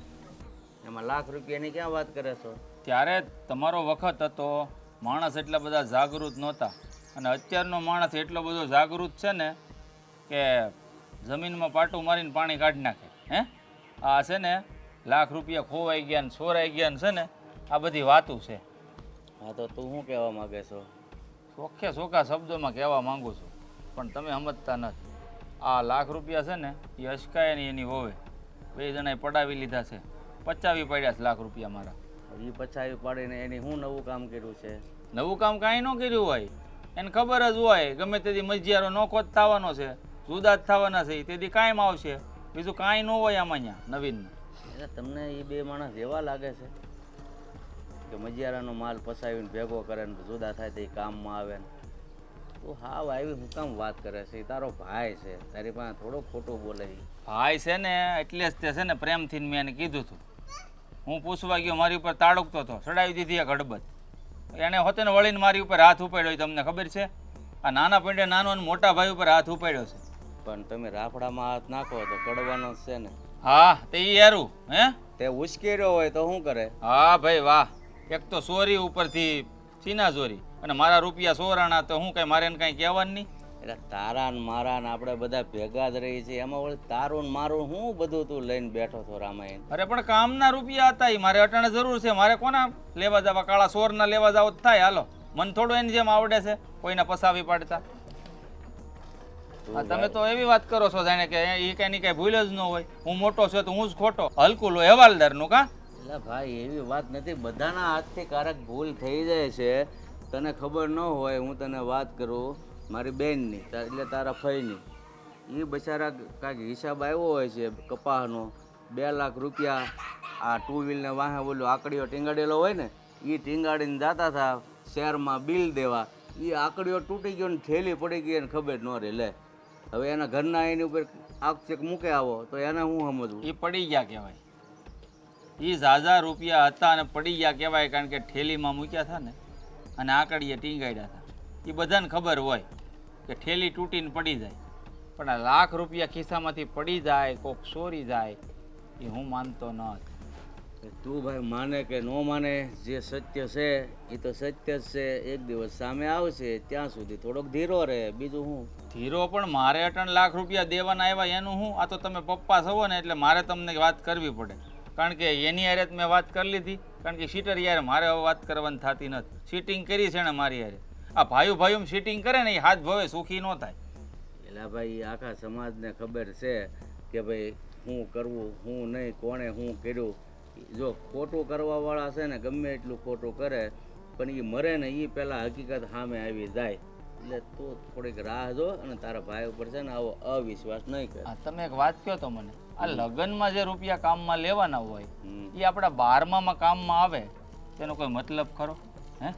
એમાં લાખ રૂપિયાની ક્યાં વાત કરે છો? ત્યારે તમારો વખત હતો માણસ એટલા બધા જાગૃત નહોતા અને અત્યારનો માણસ એટલો બધો જાગૃત છે ને કે જમીનમાં પાટું મારીને પાણી કાઢી નાખે. હે આ છે ને લાખ રૂપિયા ખોવાઈ ગયા ને ચોરાઈ ગયા ને છે ને આ બધી વાતું છે. હા તો તું શું કહેવા માંગે છો? ચોખ્ખે ચોખ્ખા શબ્દોમાં કહેવા માંગુ છું પણ તમે સમજતા નથી. આ લાખ રૂપિયા છે ને એ અશકાય ને એની હોવે બે જણાએ પડાવી લીધા છે. પચાવી પડ્યા છે લાખ રૂપિયા મારા. એ પછાવી પાડીને એની શું નવું કામ કર્યું છે? નવું કામ કાંઈ ન કર્યું હોય. એને ખબર જ હોય ગમે તેથી મજિયારો નોખો જ થવાનો છે, જુદા જ થવાના છે. તેથી કાયમ આવશે. બીજું કાંઈ ન હોય આમાં અહીંયા નવીનમાં. એટલે તમને એ બે માણસ એવા લાગે છે કે મજિયારાનો માલ પસાવીને ભેગો કરે ને જુદા થાય તો એ કામમાં આવે ને? તું હાવ આવી હું કામ વાત કરે છે? એ તારો ભાઈ છે, તારી પાસે થોડો ખોટું બોલે. ભાઈ છે ને એટલે જ તે છે ને પ્રેમથી મેં એને કીધું હતું હું પૂછવા ગયો મારી ઉપર તાળુકતો હતો, ચડાવી દીધી એક હડબત. એને હોતે ને વળીને મારી ઉપર હાથ ઉપાડ્યો, તમને ખબર છે? આ નાના પીંડે નાનો અને મોટા ભાઈ ઉપર હાથ ઉપાડ્યો છે. પણ તમે રાફડામાં હાથ નાખો તો કડવાનો જ છે ને. હા તે ઈ યારું હે તે ઉશ્કેર્યો હોય તો શું કરે? હા ભાઈ વાહ, એક તો ચોરી ઉપરથી ચીના ચોરી અને મારા રૂપિયા ચોરાણા, તો હું કઈ મારે એને કઈ કહેવાનું નહીં. એટલે તારા ને મારા ને આપણે બધા ભેગા જ રહી છીએ, એમાં વળી તારું ને મારું હું બધું તું લઈને બેઠો છો રામાયણ? અરે પણ કામના રૂપિયા હતા, ઈ મારે અટાણે જરૂર છે. મારે કોના લેવા જવા? કાળા સોરના લેવા જાવ તો થાય. હાલો, મને થોડું એની જેમ આવડે છે કોઈને પસાવી પાડતા. હા, તમે તો એવી વાત કરો છો જાણે કે એ કઈ કઈ ભૂલ જ ન હોય. હું મોટો છું તો હું જ ખોટો? હલકું લો હવાલદારનું કા? એટલે ભાઈ એવી વાત નથી, બધાના હાથથી ક્યારેક ભૂલ થઈ જાય છે. તને ખબર ન હોય, હું તને વાત કરું મારી બેનની, એટલે તારા ફઈની. એ બચારા કાંઈક હિસાબ આવ્યો હોય છે કપાસનો, 2 લાખ રૂપિયા આ 2 વ્હીલને વાહે બોલું આકડીઓ ટીંગાડેલો હોય ને, એ ટીંગાડીને જતા હતા શહેરમાં બિલ દેવા. એ આકડીઓ તૂટી ગયો ને થેલી પડી ગઈ ને ખબર ન રહે. લે હવે એના ઘરના એની ઉપર આક્ષેપ મૂકે આવો તો એને હું સમજવું? એ પડી ગયા કહેવાય. એ ઝાઝા રૂપિયા હતા અને પડી ગયા કહેવાય, કારણ કે ઠેલીમાં મૂક્યા હતા ને અને આકડીએ ટીંગાડ્યા હતા. એ બધાને ખબર હોય કે ઠેલી તૂટીને પડી જાય, પણ આ લાખ રૂપિયા ખિસ્સામાંથી પડી જાય, કોક ચોરી જાય, એ હું માનતો ન હતો. તું ભાઈ માને કે ન માને, જે સત્ય છે એ તો સત્ય જ છે. એક દિવસ સામે આવશે, ત્યાં સુધી થોડોક ધીરો રહે. બીજું હું ધીરો? પણ મારે 8 લાખ રૂપિયા દેવાના આવ્યા એનું હું? આ તો તમે પપ્પા છો ને એટલે મારે તમને વાત કરવી પડે, કારણ કે એની હારે મેં વાત કરી લીધી. કારણ કે સીટર યાર મારે હવે વાત કરવાની થતી નથી. સીટિંગ કરી છે ને મારી હારે. આ ભાઈઓ ભાઈઓ સીટિંગ કરે ને એ હાથ ભવે સુખી ન થાય. એલા ભાઈ આખા સમાજને ખબર છે કે ભાઈ શું કરવું શું નહીં, કોણે શું કર્યું. જો ખોટું કરવાવાળા છે ને ગમે એટલું ખોટું કરે, પણ એ મરે ને એ પહેલાં હકીકત સામે આવી જાય. એટલે તું થોડીક રાહ જો અને તારા ભાઈ ઉપર છે ને આવો અવિશ્વાસ નહીં કરે. તમે એક વાત કહો તો મને, આ લગ્નમાં જે રૂપિયા કામમાં લેવાના હોય એ આપણા 12માં કામમાં આવે, તેનો કોઈ મતલબ ખરો? હે,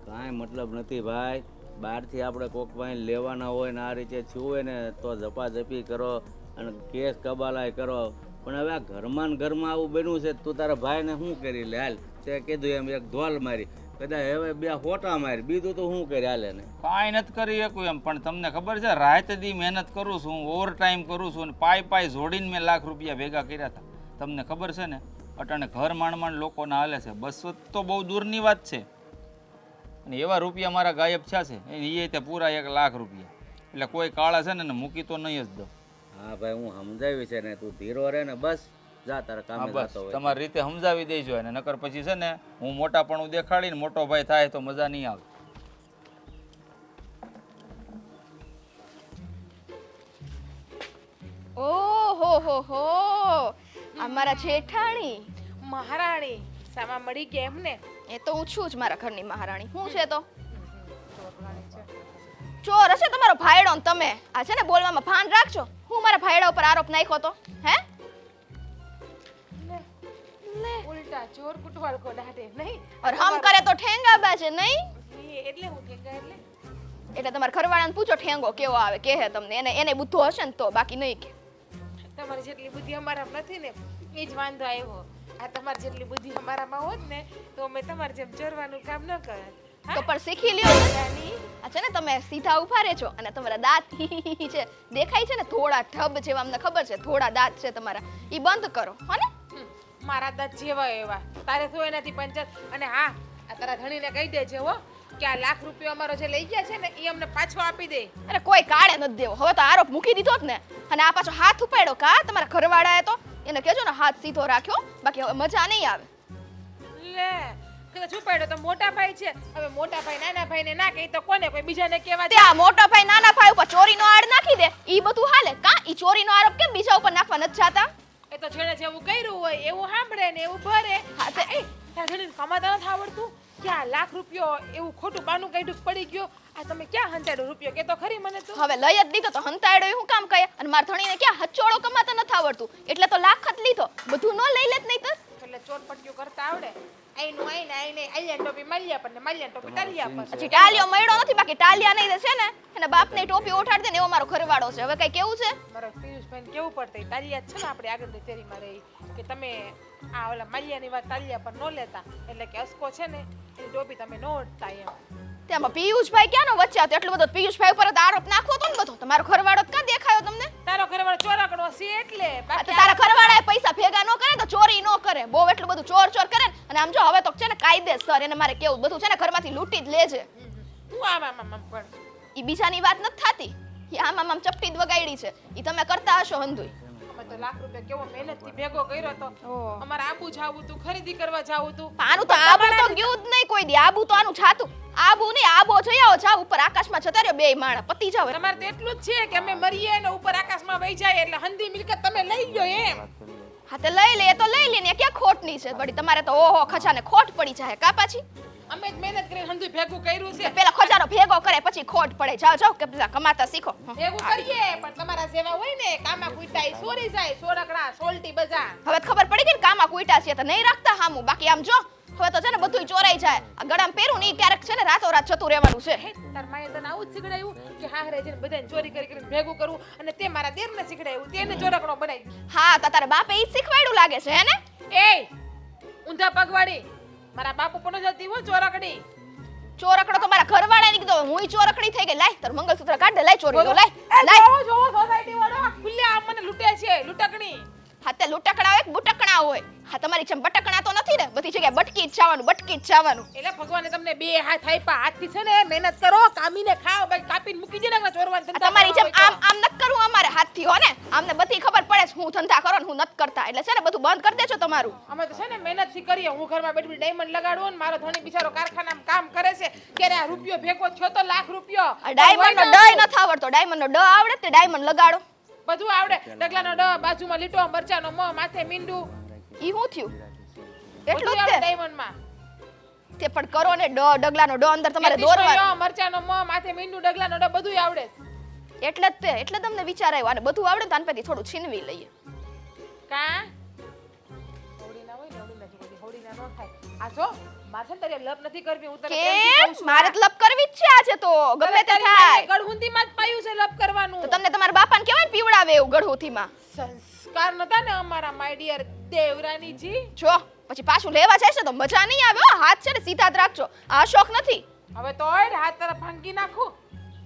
કાંઈ મતલબ નથી ભાઈ. બહારથી આપણે કોક પાસે લેવાના હોય ને આ રીતે થયું હોય ને તો ઝપાઝપી કરો અને કેસ કબાલાય કરો. પણ હવે આ ઘરમાં ને ઘરમાં આવું બન્યું છે, તું તારા ભાઈને શું કરી લે? હાલ તે કીધું એમ એક ધોલ મારી, કદાચ હવે 2 હોટા મારી, બીજું તો શું કરી હાલે ને? કાંઈ નથી કરી શકું એમ. પણ તમને ખબર છે રાત દી મહેનત કરું છું, ઓવર ટાઈમ કરું છું અને પાય જોડીને મેં લાખ રૂપિયા ભેગા કર્યા હતા. તમને ખબર છે ને અટાણે ઘર માંડ લોકોના હાલે છે. 200 તો બહુ દૂરની વાત છે. અને એવા રૂપિયા મારા ગાયબ થયા છે એ તે પૂરા 1 લાખ રૂપિયા. એટલે કોઈ કાળા છે ને મૂકી તો નહીં જ દો. હા ભાઈ હું સમજાવી છે ને, તું ધીરો રહે ને બસ. જા તારા કામે બસ જતો હોય. તમારી રીતે સમજાવી દેજો અને નકર પછી છે ને હું મોટાપણું દેખાડીને મોટો ભાઈ થાય તો મજા નહીં આવે. ઓહો હો હો, અમારા જેઠાણી. મહારાણી સામા મળી કે એમને? એ તો હું છું જ મારા ઘરની મહારાણી. શું છે તો? ચોર હશે તમારો ભાઈડો ને તમે. આ છે ને બોલવામાં ભાન રાખજો. હું મારા ભાઈડા ઉપર આરોપ નાખ્યો તો? હે? ઉલટા ચોર કુટવાળ કો ડાઢે નહીં. ઓર હમ કરે તો ઠેંગા બાજે નહીં. એટલે હું ઠેંગા એટલે તમારા ઘરવાળાને પૂછો ઠેંગો કેવો આવે કે હે તમને. એને બુદ્ધો હશે ને તો, બાકી નહીં કે. તમારી જેટલી બુદ્ધિ અમારામાં નથી ને એ જ વાંધો આવ્યો. આ તમારી જેટલી બુદ્ધિ અમારામાં હોત ને તો અમે તમારી જેમ ચોરવાનું કામ ન કરત. તો પણ શીખી લ્યો. આ છે ને તમે સીધા ઉભા રહેજો અને તમારા દાંત છે દેખાય છે ને થોડા ઢબ જેવા, અમને ખબર છે થોડા દાંત છે તમારા, ઈ બંધ કરો હો ને. મારા દાંત જેવા એવા તારે તો એનાથી પંચાયત. અને હા, આ તારા ધણીને કહી દેજે હો કે આ લાખ રૂપિયા અમારો જે લઈ ગયા છે ને એ અમને પાછો આપી દે. અરે કોઈ કાળે નથી દેવો. હવે તો આરોપ મૂકી દીધો જ ને. અને આ પાછો હાથ ઉપાડ્યો કા તમારા ઘરવાળાએ? તો એને કહેજો ને હાથ સીધો રાખ્યો, બાકી હવે મજા નહીં આવે. લે કે છુપાડ્યો તો મોટા ભાઈ છે. હવે મોટા ભાઈ નાના ભાઈને ના કહે તો કોને કોઈ બીજાને કહેવા જાય? ત્યાં મોટો ભાઈ નાના ભાઈ ઉપર ચોરીનો આડ નાખી દે, ઈ બધું હાલે કા? ઈ ચોરીનો આરોપ કેમ બીજા ઉપર નાખવા નથી જાતા? એ તો જેણે જેવું કર્યું હોય એવું સાંભળે ને એવું ભરે. હા તે એ તારા ધણીને કમાતા નથી આવડતું? ક્યાં લાખ રૂપિયો એવું ખોટું બાનું કાઢ્યું પડી ગયો? આ તમે ક્યાં હંતાડ્યો રૂપિયો કે તો ખરી મને તું? હવે લઈ જ લીધો તો હંતાડ્યો એ હું કામ કહે? અને માર ધણીને ક્યાં હચોળો કમાતા નથી આવડતું એટલે તો લાખ જ લીધો. બધું ન લઈ લેત નહીં તો એટલે ચોટપટિયું કરતા આવડે? આઈનું આઈને આઈને આલિયા ટોપી માલિયા પર ને માલિયા ટોપી ટાલિયા પર હજી ટાલિયો મળ્યો નથી, બાકી ટાલિયા નહીં છે ને એના બાપને ટોપી ઓઠાડી દે ને એવો મારો ઘરવાળો છે. હવે કઈ કેવું છે? મારો પિયુષભાઈને કેવું પડતું ટાલિયા છે ને આપણે આગળની શેરીમાં રહી કે તમે આ ઓલા માલિયાની વાત ટાલિયા પર ન લેતા, એટલે કે અસકો છે ને એની ટોપી તમે ન ઓઢતા એમ. તેમાં પિયુષભાઈ ક્યાંનો વચ્ચે આવ્યો? એટલો બધો પિયુષભાઈ ઉપર જ આરોપ નાખવો તો ને બધો. તમારો ઘરવાળો ક્યાં દેખાયો તમને? તારો ઘરવાળો ચોરાકડો છે એટલે આ તો બાકી તારા ઘરવાળાએ પૈસા ભેગા ન કરે તો ચોરી ન કરે. બહુ એટલું બધું ચોર ચોર કરે ને. અને આમ જો હવે તો છે ને કાયદેસર એને મારે કેવું બધું છે ને ઘરમાંથી લૂંટી જ લે છે. હું આમ પણ ઈ બીજાની વાત નથી થાતી. ઈ આમ ચપટી જ વગાડી છે. ઈ તમે કરતા હશો હંધુય. અમે તો લાખ રૂપિયા કેવો મહેનતથી ભેગો કર્યો તો. અમારે આબુ જાવું તું, ખરીદી કરવા જાવું તું. આનું તો આબુ તો ગયું જ નહીં કોઈ દી. આબુ તો આનું છાતું. આબુ નહીં, આબો જઈ આવો. જાવ ઉપર આકાશમાં જતા રહ્યો બે માણા પતી જાવ. તમારે તો એટલું જ છે કે અમે મરીએ ને ઉપર આકાશમાં વહી જાય એટલે હંધી મિલકત તમે લઈ લ્યો એમ. હા તે લઈ લે તો લઈ લે ને ક્યાં ખોટની છે બડી. તમારે તો ઓહો ખજાને ખોટ પડી જાય કા પાછી. અમે જ મહેનત કરીને હંધી ભેગું કર્યું છે. પેલા ખજાનો ભેગો કરે પછી ખોટ પડે. જાઓ જાઓ કે પેલા કમાતા શીખો. ભેગું કરીએ પણ તમારા જેવા હોય ને કામા કુઈટાઈ સોરી જાય સોરકડા સોલટી બજાર. હવે તો ખબર પડી ગઈ ને કામાં કુઈટા છે તો નહીં રાખતા હામું. બાકી આમ જો હવે તો છે ને બધુંય ચોરાઈ જાય. આ ગળામાં પહેરું ને ઈ ક્યારેક છે ને રાતોરાત જતું રહેવાનું છે. હે તાર માએ તને આવું જ શીખડાયું કે હાહરે જઈને બધાને ચોરી કરી કરીને ભેગું કરવું અને તે મારા દેરને શીખડાયું તેને ચોરકડો બનાવી. હા તો તારા બાપે ઈ જ શીખવાડ્યું લાગે છે હે ને? એ ઊંધા પગવાડી મારા બાપુ પણ જતી હો ચોરકડી. ચોરકડો તો મારા ઘરવાળાને કીધો હુંય ચોરકડી થઈ ગઈ. લાય તાર મંગળસૂત્ર કાઢ દે. લાય ચોરી લો લાય લાય. જોવો જોવો સોસાયટી વાળો ખુલ્લે આમ મને લૂંટે છે લૂંટકણી. હા તે લૂંટકડા હોય કે બુટકણા હોય. હા તમારી જેમ બટકણા તો નથી ને. બધી જગ્યાએ બટકી જ જવાનું બટકી જ જવાનું. એટલે ભગવાને તમને બે હાથ આપ્યા. હાથથી છે ને મહેનત કરો કામીને ખાઓ ભાઈ કાપીને મૂકી દે ને ચોરવાન આ તમારી જેમ આમ આમ નત કરવું અમારે હાથથી હો ને. આમને બધી ખબર પડે છે હું ધંધા કરો ને હું નત કરતા. એટલે છે ને બધું બંધ કરી દેજો તમારું. અમે તો છે ને મહેનતથી કરીએ. હું ઘરમાં બેઠી ડાયમંડ લગાડું ને મારો ધણી બિચારો કારખાનામાં કામ કરે છે ત્યારે આ રૂપિયો ભેગો થયો તો લાખ રૂપિયો. આ ડાયમંડ નો ડ નથી આવડતો. ડાયમંડ નો ડ આવડે તે ડાયમંડ લગાડો. બધું આવડે. ડગલાનો ડ બાજુમાં લીટો મરચાનો મ માથે મીંડું ઈ હું થયું બધું એટલું જ આવડે તે. ડાયમંડમાં. તે પણ કરો ને ડ ડગલાનો ડ અંદર તમારે દોરવાનો. મરચાનો મ માથે મીંડું ડગલાનો ડ બધું આવડે. એટલે જ તે એટલે તમને વિચાર આવ્યો. અને બધું આવડે તો આન પરથી થોડું છીનવી લઈએ. કા હોડીના હોય ને હોડીના જોડી હોડીના નો થાય. આ જો મારે છે ને તારી લપ નથી કરવી. હું તને પ્રેમથી કહું કેમ છું. મારે તો લપ કરવી જ છે આજે તો ગમે તે તારી થાય. માએ ગળહુંદીમાં જ પાયું છે લપ કરવાનું. તો તમને તમારા બાપાને કહેવાય ને પીવડાવે એવું ગળહુથીમાં. સંસ્કાર નતા ને અમારા માય ડિયર દેવરાનીજી. જો પછી પાછું લેવા જાય છે તો મજા નહીં આવે હો. હાથ છે ને સીધા જ રાખજો. આ શોખ નથી હવે તો ઓય હાથ તરફ ભાંગી નાખું.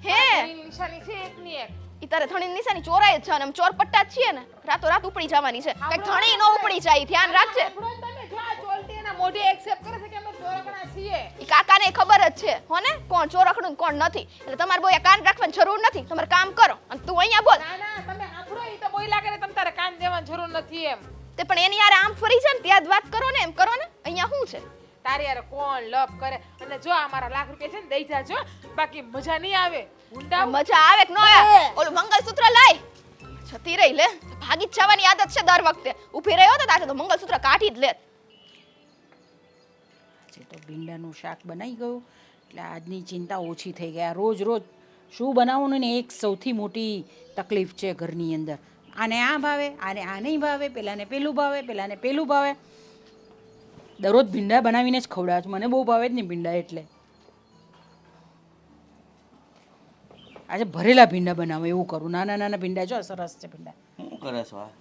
હે મારી નિશાની છે એકની એક. ઈ તારે ધણીની નિશાની ચોરાય જ છે. અને આમ ચોર પટ્ટા જ છીએ ને રાતો રાત ઉપડી જવાની છે. કઈક ધણી નો ઉપડી જાય ધ્યાન રાખજે. આપણો તમે જો આ ચોલટી એના મોઢે એક્સેપ્ટ કરે છે કે અમે ચોરકણા છીએ. ઈ કાકાને ખબર જ છે હો ને કોણ ચોરખડું ને કોણ નથી. એટલે તમારે બોયા કાન રાખવાની જરૂર નથી. તમારે કામ કરો અને તું અહીંયા બોલ. ના ના તમે આખડો ઈ તો બોયલા કરે તમ તારે કાન દેવાની જરૂર નથી એમ. તે પણ એની યાર આમ ફરી છે ને ત્યાં જ વાત કરો ને એમ કરો ને. અહીંયા શું છે? તારે યાર કોણ લપ કરે. અને જો આ મારા લાખ રૂપિયા છે ને દઈ જાજો બાકી મજા નહીં આવે. ઊંડા મજા આવે કે ન આવે? ઓલું મંગળસૂત્ર લાય. જતી રહી લે. ભાગી જ જવાની આદત છે દર વખતે. ઊભી રહ્યો તો તારે તો મંગળસૂત્ર કાઢી જ લે. આજે તો ભીંડાનું શાક બનાવી ગયું એટલે આજની ચિંતા ઓછી થઈ ગઈ. આ રોજ રોજ શું બનાવવાનું ને એક સૌથી મોટી તકલીફ છે ઘરની અંદર. આને આ ભાવે આને આ નહીં ભાવે પેલાને પેલું ભાવે પેલાને પેલું ભાવે. દરરોજ ભીંડા બનાવીને જ ખવડાવે છે. મને બહુ ભાવે જ નહીં ભીંડા એટલે આજે ભરેલા ભીંડા બનાવો એવું કરું. નાના નાના ભીંડા જો સરસ છે ભીંડા. શું કરે છો આ?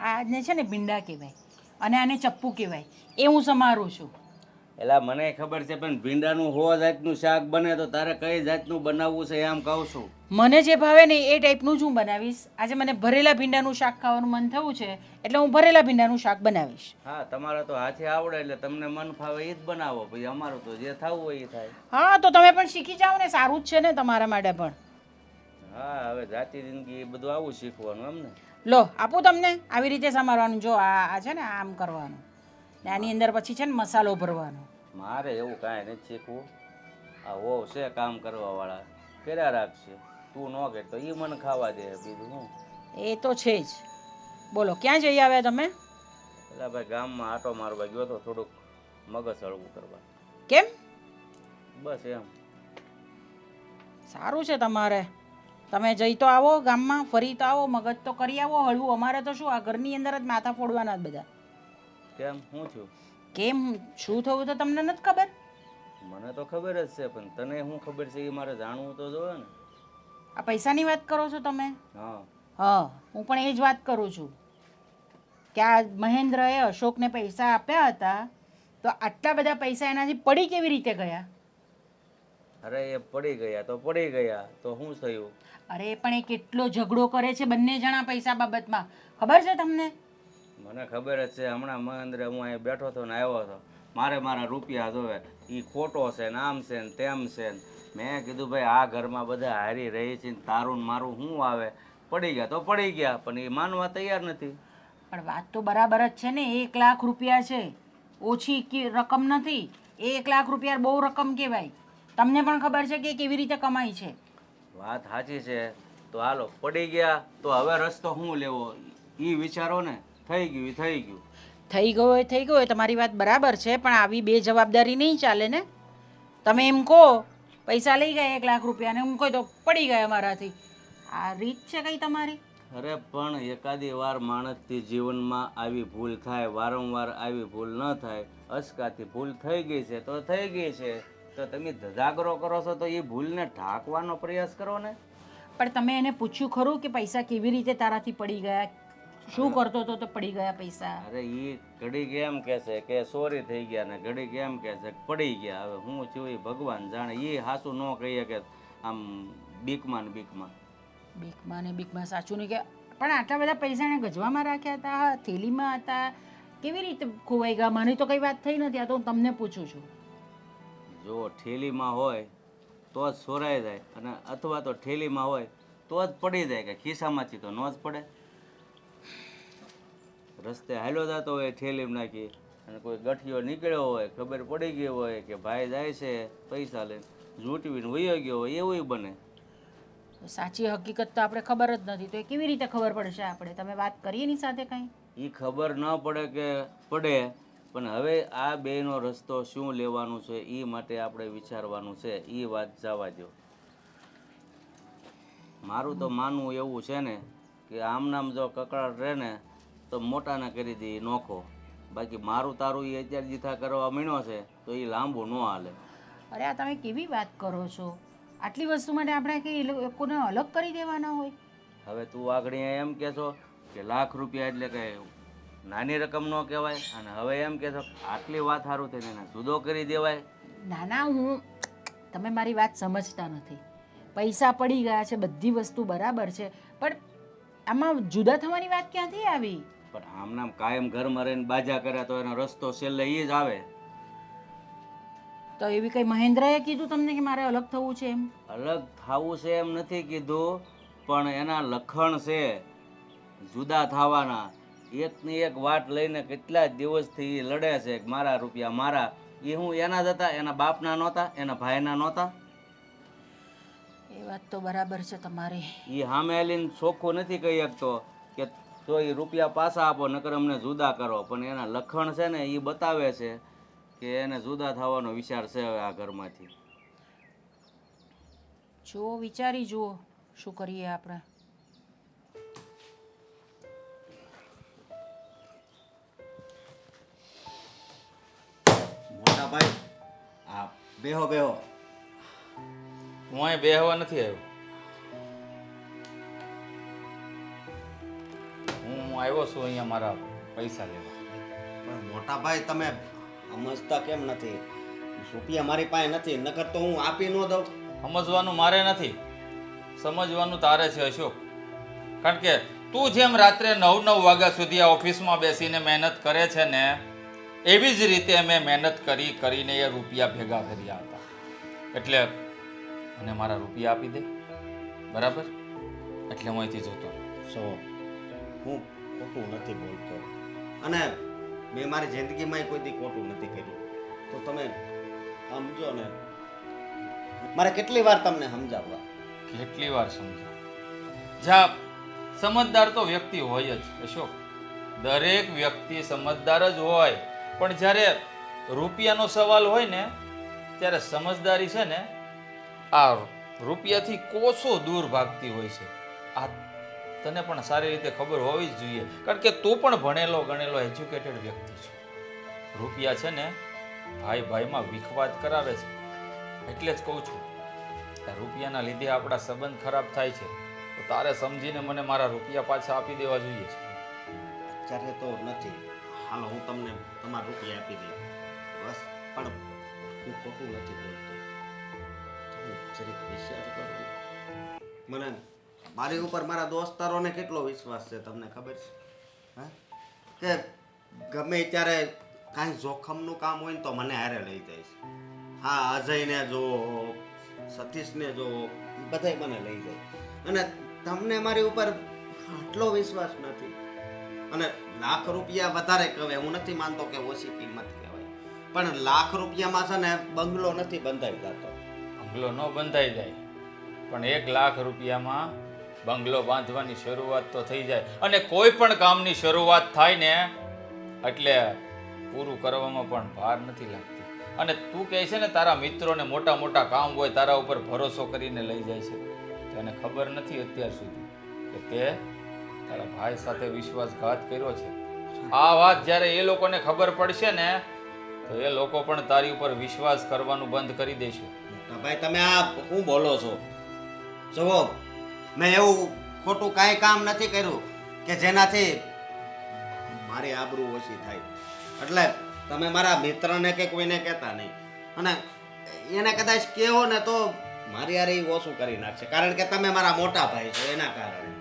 આજને છે ને ભીંડા કહેવાય અને આને ચપ્પુ કહેવાય એ હું સમારું છું. એલા મને ખબર છે પણ ભીંડાનું 100 જાતનું શાક બને તો તારે કઈ જાતનું બનાવવું છે એમ કહું છું. મને જે ભાવે ને એ ટાઈપનું જ હું બનાવીશ. આજે મને ભરેલા ભીંડાનું શાક ખાવાનું મન થયું છે એટલે હું ભરેલા ભીંડાનું શાક બનાવીશ. હા તમારે તો હાથે આવડે એટલે તમને મન ફાવે એ જ બનાવો. પછી અમારું તો જે થવું હોય એ થાય. હા તો તમે પણ શીખી જાઓ ને સારું જ છે ને તમારા માટે પણ. હા હવે જાતિ જિંદગી એ બધું આવું શીખવાનું એમ ને. લો આપું તમને આવી રીતે સમારવાનું. જો આ છે ને આમ કરવાનું ને આની અંદર પછી છે ને મસાલો ભરવાનો. મારે એવું કાંઈ નથી શીખવું. આ હોવ છે કામ કરવા વાળા કર્યા રાખશે. તું ન કે તો એ મને ખાવા દે. બીજું હું એ તો છે જ. બોલો ક્યાં જઈ આવ્યા તમે? એટલે ભાઈ ગામમાં આટો મારવા ગયો તો થોડુંક મગજ હળવું કરવા. કેમ? બસ એમ. સારું છે તમારે. તમે જઈ તો આવો ગામમાં ફરી તો આવો મગજ તો કરી આવો હળવું. અમારે તો શું આ ઘરની અંદર જ માથા ફોડવાના જ બધા. કેમ શું થયું? કેમ શું થયું તો તમને નથી ખબર? મને તો ખબર જ છે, પણ તને શું ખબર છે એ મારે જાણવું તો જોઈએ ને. આ પૈસાની વાત કરો છો તમે? હા. હા, હું પણ એ જ વાત કરું છું કે આ મહેન્દ્રએ અશોકને પૈસા આપ્યા હતા, તો આટલા બધા પૈસા એનાથી પડી કેવી રીતે ગયા? અરે એ પડી ગયા તો પડી ગયા, તો શું થયું? અરે પણ એ કેટલો ઝઘડો કરે છે બંને જણા પૈસા બાબતમાં, ખબર છે તમને? મને ખબર જ છે. હમણાં મહેન્દ્ર હું અહીં બેઠો હતો ને આવ્યો હતો, મારે મારા રૂપિયા જોવે, એ ખોટો છે ને આમ છે ને તેમ છે ને. મેં કીધું ભાઈ આ ઘરમાં બધા હારી રહી છે ને તારું ને મારું શું આવે, પડી ગયા તો પડી ગયા, પણ એ માનવા તૈયાર નથી. પણ વાત તો બરાબર જ છે ને, 1 લાખ રૂપિયા છે, ઓછી રકમ નથી. 1 લાખ રૂપિયા બહુ રકમ કહેવાય. તમને પણ ખબર છે કે કેવી રીતે કમાઈ છે. વાત સાચી છે, તો હાલો પડી ગયા તો હવે રસ્તો શું લેવો એ વિચારો ને. થઈ ગયું એ થઈ ગયું. થઈ ગયો હોય, તમારી વાત બરાબર છે, પણ આવી બે જવાબદારી નહીં ચાલે ને. તમે એમ કહો પૈસા લઈ ગયા 1 લાખ રૂપિયા, ને હું કહી દો પડી ગયા મારાથી. આ રીત છે કઈ તમારી? અરે પણ એકાદી વાર માણસથી જીવનમાં આવી ભૂલ થાય, વારંવાર આવી ભૂલ ન થાય. અચકાથી ભૂલ થઈ ગઈ છે તો થઈ ગઈ છે, તો તમે ધજાગરો કરો છો તો એ ભૂલને ઢાંકવાનો પ્રયાસ કરો ને. પણ તમે એને પૂછ્યું ખરું કે પૈસા કેવી રીતે તારાથી પડી ગયા, શું કરતો હતો તો પડી ગયા પૈસા? અરે એ ઘડી કેમ કે છે કે ચોરી થઈ ગયા ને ઘડી કેમ કે છે કે પડી ગયા. હવે હું છું એ ભગવાન જાણે. એ હાસું ન કહીએ કે આમ બીકમાં ને બીકમાં. બીકમાં સાચું નહીં કે, પણ આટલા બધા પૈસા એને ગજવામાં રાખ્યા હતા, થેલીમાં હતા, કેવી રીતે ખોવાઈ ગયા? મને તો કઈ વાત થઈ નથી, આ તો હું તમને પૂછું છું. જો ઠેલીમાં હોય તો જ સોરાઈ જાય, અને અથવા તો ઠેલીમાં હોય તો જ પડી જાય, કે ખિસ્સામાંથી તો ન જ પડે. રસ્તે હાલ્યો જતો હોય ઠેલીમાં નાખી, અને કોઈ ગઠિયો નીકળ્યો હોય, ખબર પડી ગઈ હોય કે ભાઈ જાય છે પૈસા લઈને, લૂંટવીને વયો ગયો હોય, એવું બને. સાચી હકીકત તો આપણે ખબર જ નથી, તો એ કેવી રીતે ખબર પડશે આપણે? તમે વાત કરીએ એની સાથે કંઈ? એ ખબર ન પડે કે પડે, પણ હવે આ બેનો રસ્તો શું લેવાનું છે એ માટે આપણે વિચારવાનું છે. એ વાત જવા દો. મારું તો માનવું એવું છે ને કે આમ નામ જો કકડાટ રહે ને તો મોટાને કરી દે નોખો. બાકી મારું તારું એ અત્યારે જીથા કરવા મીણો છે તો એ લાંબુ ન હાલે. અરે આ તમે કેવી વાત કરો છો? આટલી વસ્તુ માટે આપણે કંઈ લોકોને અલગ કરી દેવાના હોય? હવે તું આગળ એમ કહેશો કે લાખ રૂપિયા એટલે કે નાની રકમ ન કહેવાય, અને હવે એમ કહેશો આટલી વાત સારું થઈને એને જુદો કરી દેવાય. ના, તમે મારી વાત સમજતા નથી. પૈસા પડી ગયા છે, બધી વસ્તુ બરાબર છે, પણ આમાં જુદા થવાની વાત ક્યાંથી આવી? પણ આમ નામ કાયમ ઘરમાં રહીને બાજા કરે તો એનો રસ્તો છેલ્લે એ જ આવે. તો એવી કઈ મહેન્દ્રએ કીધું તમને કે મારે અલગ થવું છે એમ? અલગ થવું છે એમ નથી કીધું, પણ એના લખણ છે જુદા થવાના. એકની એક વાત લઈને કેટલા દિવસથી એ લડે છે કે મારા રૂપિયા મારા. એ હું એના જ હતા, એના બાપના નહોતા, એના ભાઈના નહોતા. એ વાત તો બરાબર છે તમારી. એ સામે આવીને ચોખ્ખું નથી કહી શકતો કે તો એ રૂપિયા પાછા આપો નકર અમને જુદા કરો, પણ એના લખણ છે ને એ બતાવે છે કે એને જુદા થવાનો વિચાર છે હવે આ ઘરમાંથી. જુઓ, વિચારી જુઓ શું કરીએ આપણે. મોટા ભાઈ, આ બેહો બેહો. હું અહીં બેહવા નથી આવ્યો. હું આવ્યો છું અહીંયા મારા પૈસા લેવા. પણ મોટા ભાઈ તમે સમજતા કેમ નથી? રૂપિયા મારી પાસે નથી, નકર તો હું આપી ન દઉં. સમજવાનું મારે નથી, સમજવાનું તારે છે અશોક. કારણ કે તું જેમ રાત્રે 9 વાગ્યા સુધી આ ઓફિસમાં બેસીને મહેનત કરે છે ને, એવી જ રીતે મેં મહેનત કરીને એ રૂપિયા ભેગા કર્યા હતા. એટલે મને મારા રૂપિયા આપી દે, બરાબર? એટલે હું અહીંથી જતો. સો હું ખોટું નથી બોલતો, અને મેં મારી જિંદગીમાં કોઈ દી ખોટું નથી કર્યું. તો તમે સમજો ને, મારે કેટલી વાર તમને સમજાવવા? કેટલી વાર સમજા? જા, સમજદાર તો વ્યક્તિ હોય જ અશોક. દરેક વ્યક્તિ સમજદાર જ હોય, પણ જ્યારે રૂપિયાનો સવાલ હોય ને ત્યારે સમજદારી છે ને આ રૂપિયાથી કોસો દૂર ભાગતી હોય છે. આ તને પણ સારી રીતે ખબર હોવી જ જોઈએ, કારણ કે તું પણ ભણેલો ગણેલો એજ્યુકેટેડ વ્યક્તિ છે. રૂપિયા છે ને ભાઈ ભાઈમાં વિખવાદ કરાવે છે. એટલે જ કહું છું કે રૂપિયાના લીધે આપણા સંબંધ ખરાબ થાય છે. તો તારે સમજીને મને મારા રૂપિયા પાછા આપી દેવા જોઈએ છે. અત્યારે તો નથી. હાલો હું તમને તમારા રૂપિયા આપી દઈ બસ. પણ હું ખોટું નથી બોલતો. તમે જરીક વિચાર કરો. મને મારી ઉપર મારા દોસ્તારોને કેટલો વિશ્વાસ છે તમને ખબર છે? હા, કે ગમે ત્યારે કાંઈ જોખમનું કામ હોય ને તો મને હારે લઈ જાય છે. હા, અજયને જો, સતીશને જો, બધાય મને લઈ જાય. અને તમને મારી ઉપર આટલો વિશ્વાસ નથી. અને લાખ રૂપિયા વધારે કહેવાય. હું નથી માનતો કે ઓછી કિંમત કહેવાય, પણ લાખ રૂપિયામાં છે ને બંગલો નથી બંધાઈ જતો. બંગલો ન બંધાઈ જાય, પણ 1 લાખ રૂપિયામાં બંગલો બાંધવાની શરૂઆત તો થઈ જાય. અને કોઈ પણ કામની શરૂઆત થાય ને એટલે પૂરું કરવામાં પણ ભાર નથી લાગતી. અને તું કહે છે ને તારા મિત્રોને મોટા મોટા કામ હોય તારા ઉપર ભરોસો કરીને લઈ જાય છે, તો એને ખબર નથી અત્યાર સુધી કે તે તારા ભાઈ સાથે વિશ્વાસઘાત કર્યો છે. આ વાત જ્યારે એ લોકોને ખબર પડશે ને તો એ લોકો પણ તારી ઉપર વિશ્વાસ કરવાનું બંધ કરી દેશે. ભાઈ તમે આ શું બોલો છો? જુઓ, મેં એવું ખોટું કાંઈ કામ નથી કર્યું કે જેનાથી મારી આબરૂ ઓછી થાય. એટલે તમે મારા મિત્રને કે કોઈને કહેતા નહીં. અને એને કદાચ કહો ને તો મારી હારે ઈ ઓછું કરી નાખશે, કારણ કે તમે મારા મોટા ભાઈ છો એના કારણે.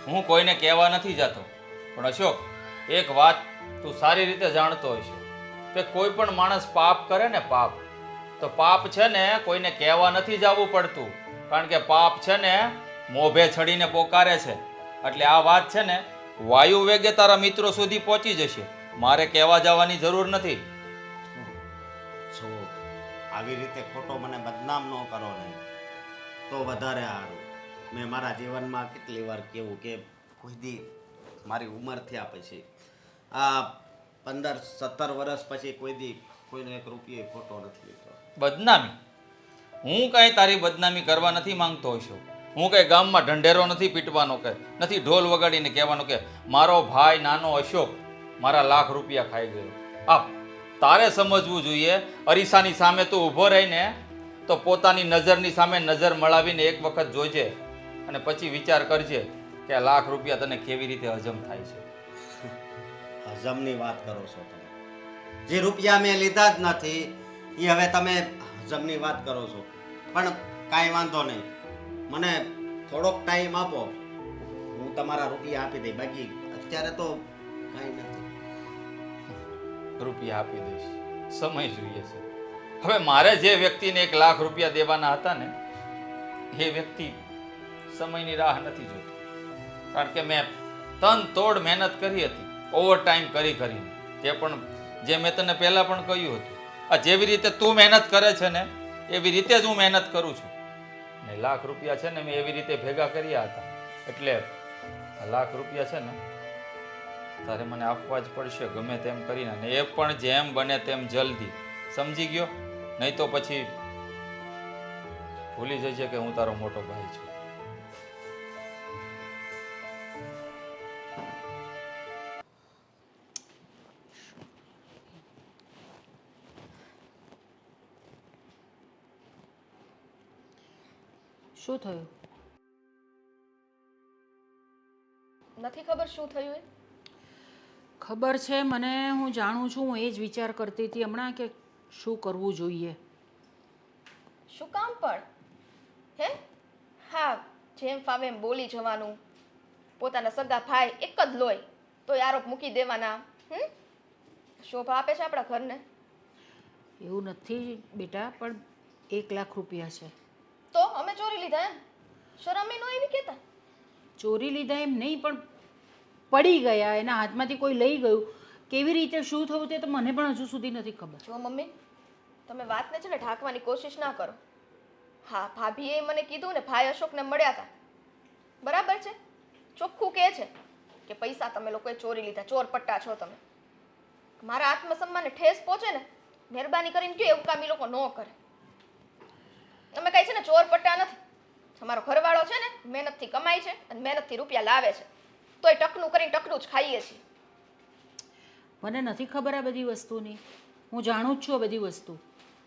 હું કોઈને કહેવા નથી જતો, પણ અશોક એક વાત તું સારી રીતે જાણતો હશે કે કોઈ પણ માણસ પાપ કરે ને તો પાપ છે ને કોઈને કહેવા નથી જવું પડતું, કારણ કે પાપ છે ને મોભે ચડીને પોકારે છે. એટલે આ વાત છે ને વાયુ વેગે તારા મિત્રો સુધી પહોંચી જશે. મારે કહેવા જવાની જરૂર નથી. છો આવી રીતે ખોટો મને બદનામ ન કરો ને તો વધારે સારું. મેં મારા જીવનમાં કેટલી વાર કેવું કે કોઈ દી મારી ઉંમર થયા પછી આ 15-17 વર્ષ પછી કોઈ દી કોઈને 1 રૂપિયો ખોટો નથી લીધો. બદનામી? હું કાંઈ તારી બદનામી કરવા નથી માંગતો હશો. હું કાંઈ ગામમાં ઢંઢેરો નથી પીટવાનો, કે નથી ઢોલ વગાડીને કહેવાનો કે મારો ભાઈ નાનો અશોક મારા લાખ રૂપિયા ખાઈ ગયો. આ તારે સમજવું જોઈએ. અરીસાની સામે તું ઊભો રહીને તો પોતાની નજરની સામે નજર મળાવીને એક વખત જોજે અને પછી વિચાર કરજે કે આ લાખ રૂપિયા તને કેવી રીતે હજમ થાય છે. હજમની વાત કરો છો તમે? જે રૂપિયા મેં લીધા જ નથી એ હવે તમે હજમની વાત કરો છો. પણ કાંઈ વાંધો નહીં, મને થોડોક ટાઈમ આપો, હું તમારા રૂપિયા આપી દઈ. બાકી અત્યારે તો કાંઈ નથી. રૂપિયા આપી દઈશ, સમય જોઈએ છે. હવે મારે જે વ્યક્તિને 1 લાખ રૂપિયા દેવાના હતા ને એ વ્યક્તિ સમયની રાહ નથી જોતો, કારણ કે મેં તન તોડ મહેનત કરી હતી, ઓવર ટાઈમ કરીને. જે મેં તને પહેલાં પણ કહ્યું હતું, આ જેવી રીતે તું મહેનત કરે છે ને એવી રીતે જ હું મહેનત કરું છું. ને 1 લાખ રૂપિયા છે ને મેં એવી રીતે ભેગા કર્યા હતા. એટલે 1 લાખ રૂપિયા છે ને તારે મને આપવા જ પડશે ગમે તેમ કરીને, અને એ પણ જેમ બને તેમ જલ્દી. સમજી ગયો? નહીં તો પછી ભૂલી જજે કે હું તારો મોટો ભાઈ છું. શું થયું? નથી ખબર શું થયું એ? ખબર છે મને, હું જાણું છું. હું એ જ વિચાર કરતી હતી હમણાં કે શું કરવું જોઈએ. શું કામ પણ? હે? હા, જેમ ફાવે એમ બોલી જવાનું. પોતાના સગા ભાઈ એક જ લોય તો આરોપ મૂકી દેવાના. શોભા આપે છે આપણા ઘરને? એવું નથી બેટા, પણ 1 લાખ રૂપિયા છે. તો અમે ચોરી લીધા એમ? શરમે નો એવી કહેતા? ચોરી લીધા એમ નહીં, પણ પડી ગયા, એના હાથમાંથી કોઈ લઈ ગયું. કેવી રીતે શું થયું તે તો મને પણ હજુ સુધી નથી ખબર. જો મમ્મી, તમે વાતને છે ને ઢાંકવાની કોશિશ ના કરો. હા, ભાભીએ મને કીધું ને ભાઈ અશોકને મળ્યા હતા, બરાબર છે. ચોખ્ખું કહે છે કે પૈસા તમે લોકોએ ચોરી લીધા, ચોર પટ્ટા છો તમે. મારા આત્મસન્માનને ઠેસ પહોંચે ને મહેરબાની કરીને કે એવું કામ એ લોકો ન કરે. અમે કઈ છે ને ચોર પટ્ટા નથી. અમારો ઘરવાળો છે ને મહેનતથી કમાય છે અને મહેનતથી રૂપિયા લાવે છે, તોય ટકનું કરીને ટકનું જ ખાઈએ છીએ. મને નથી ખબર આ બધી વસ્તુની. હું જાણું જ છું આ બધી વસ્તુ.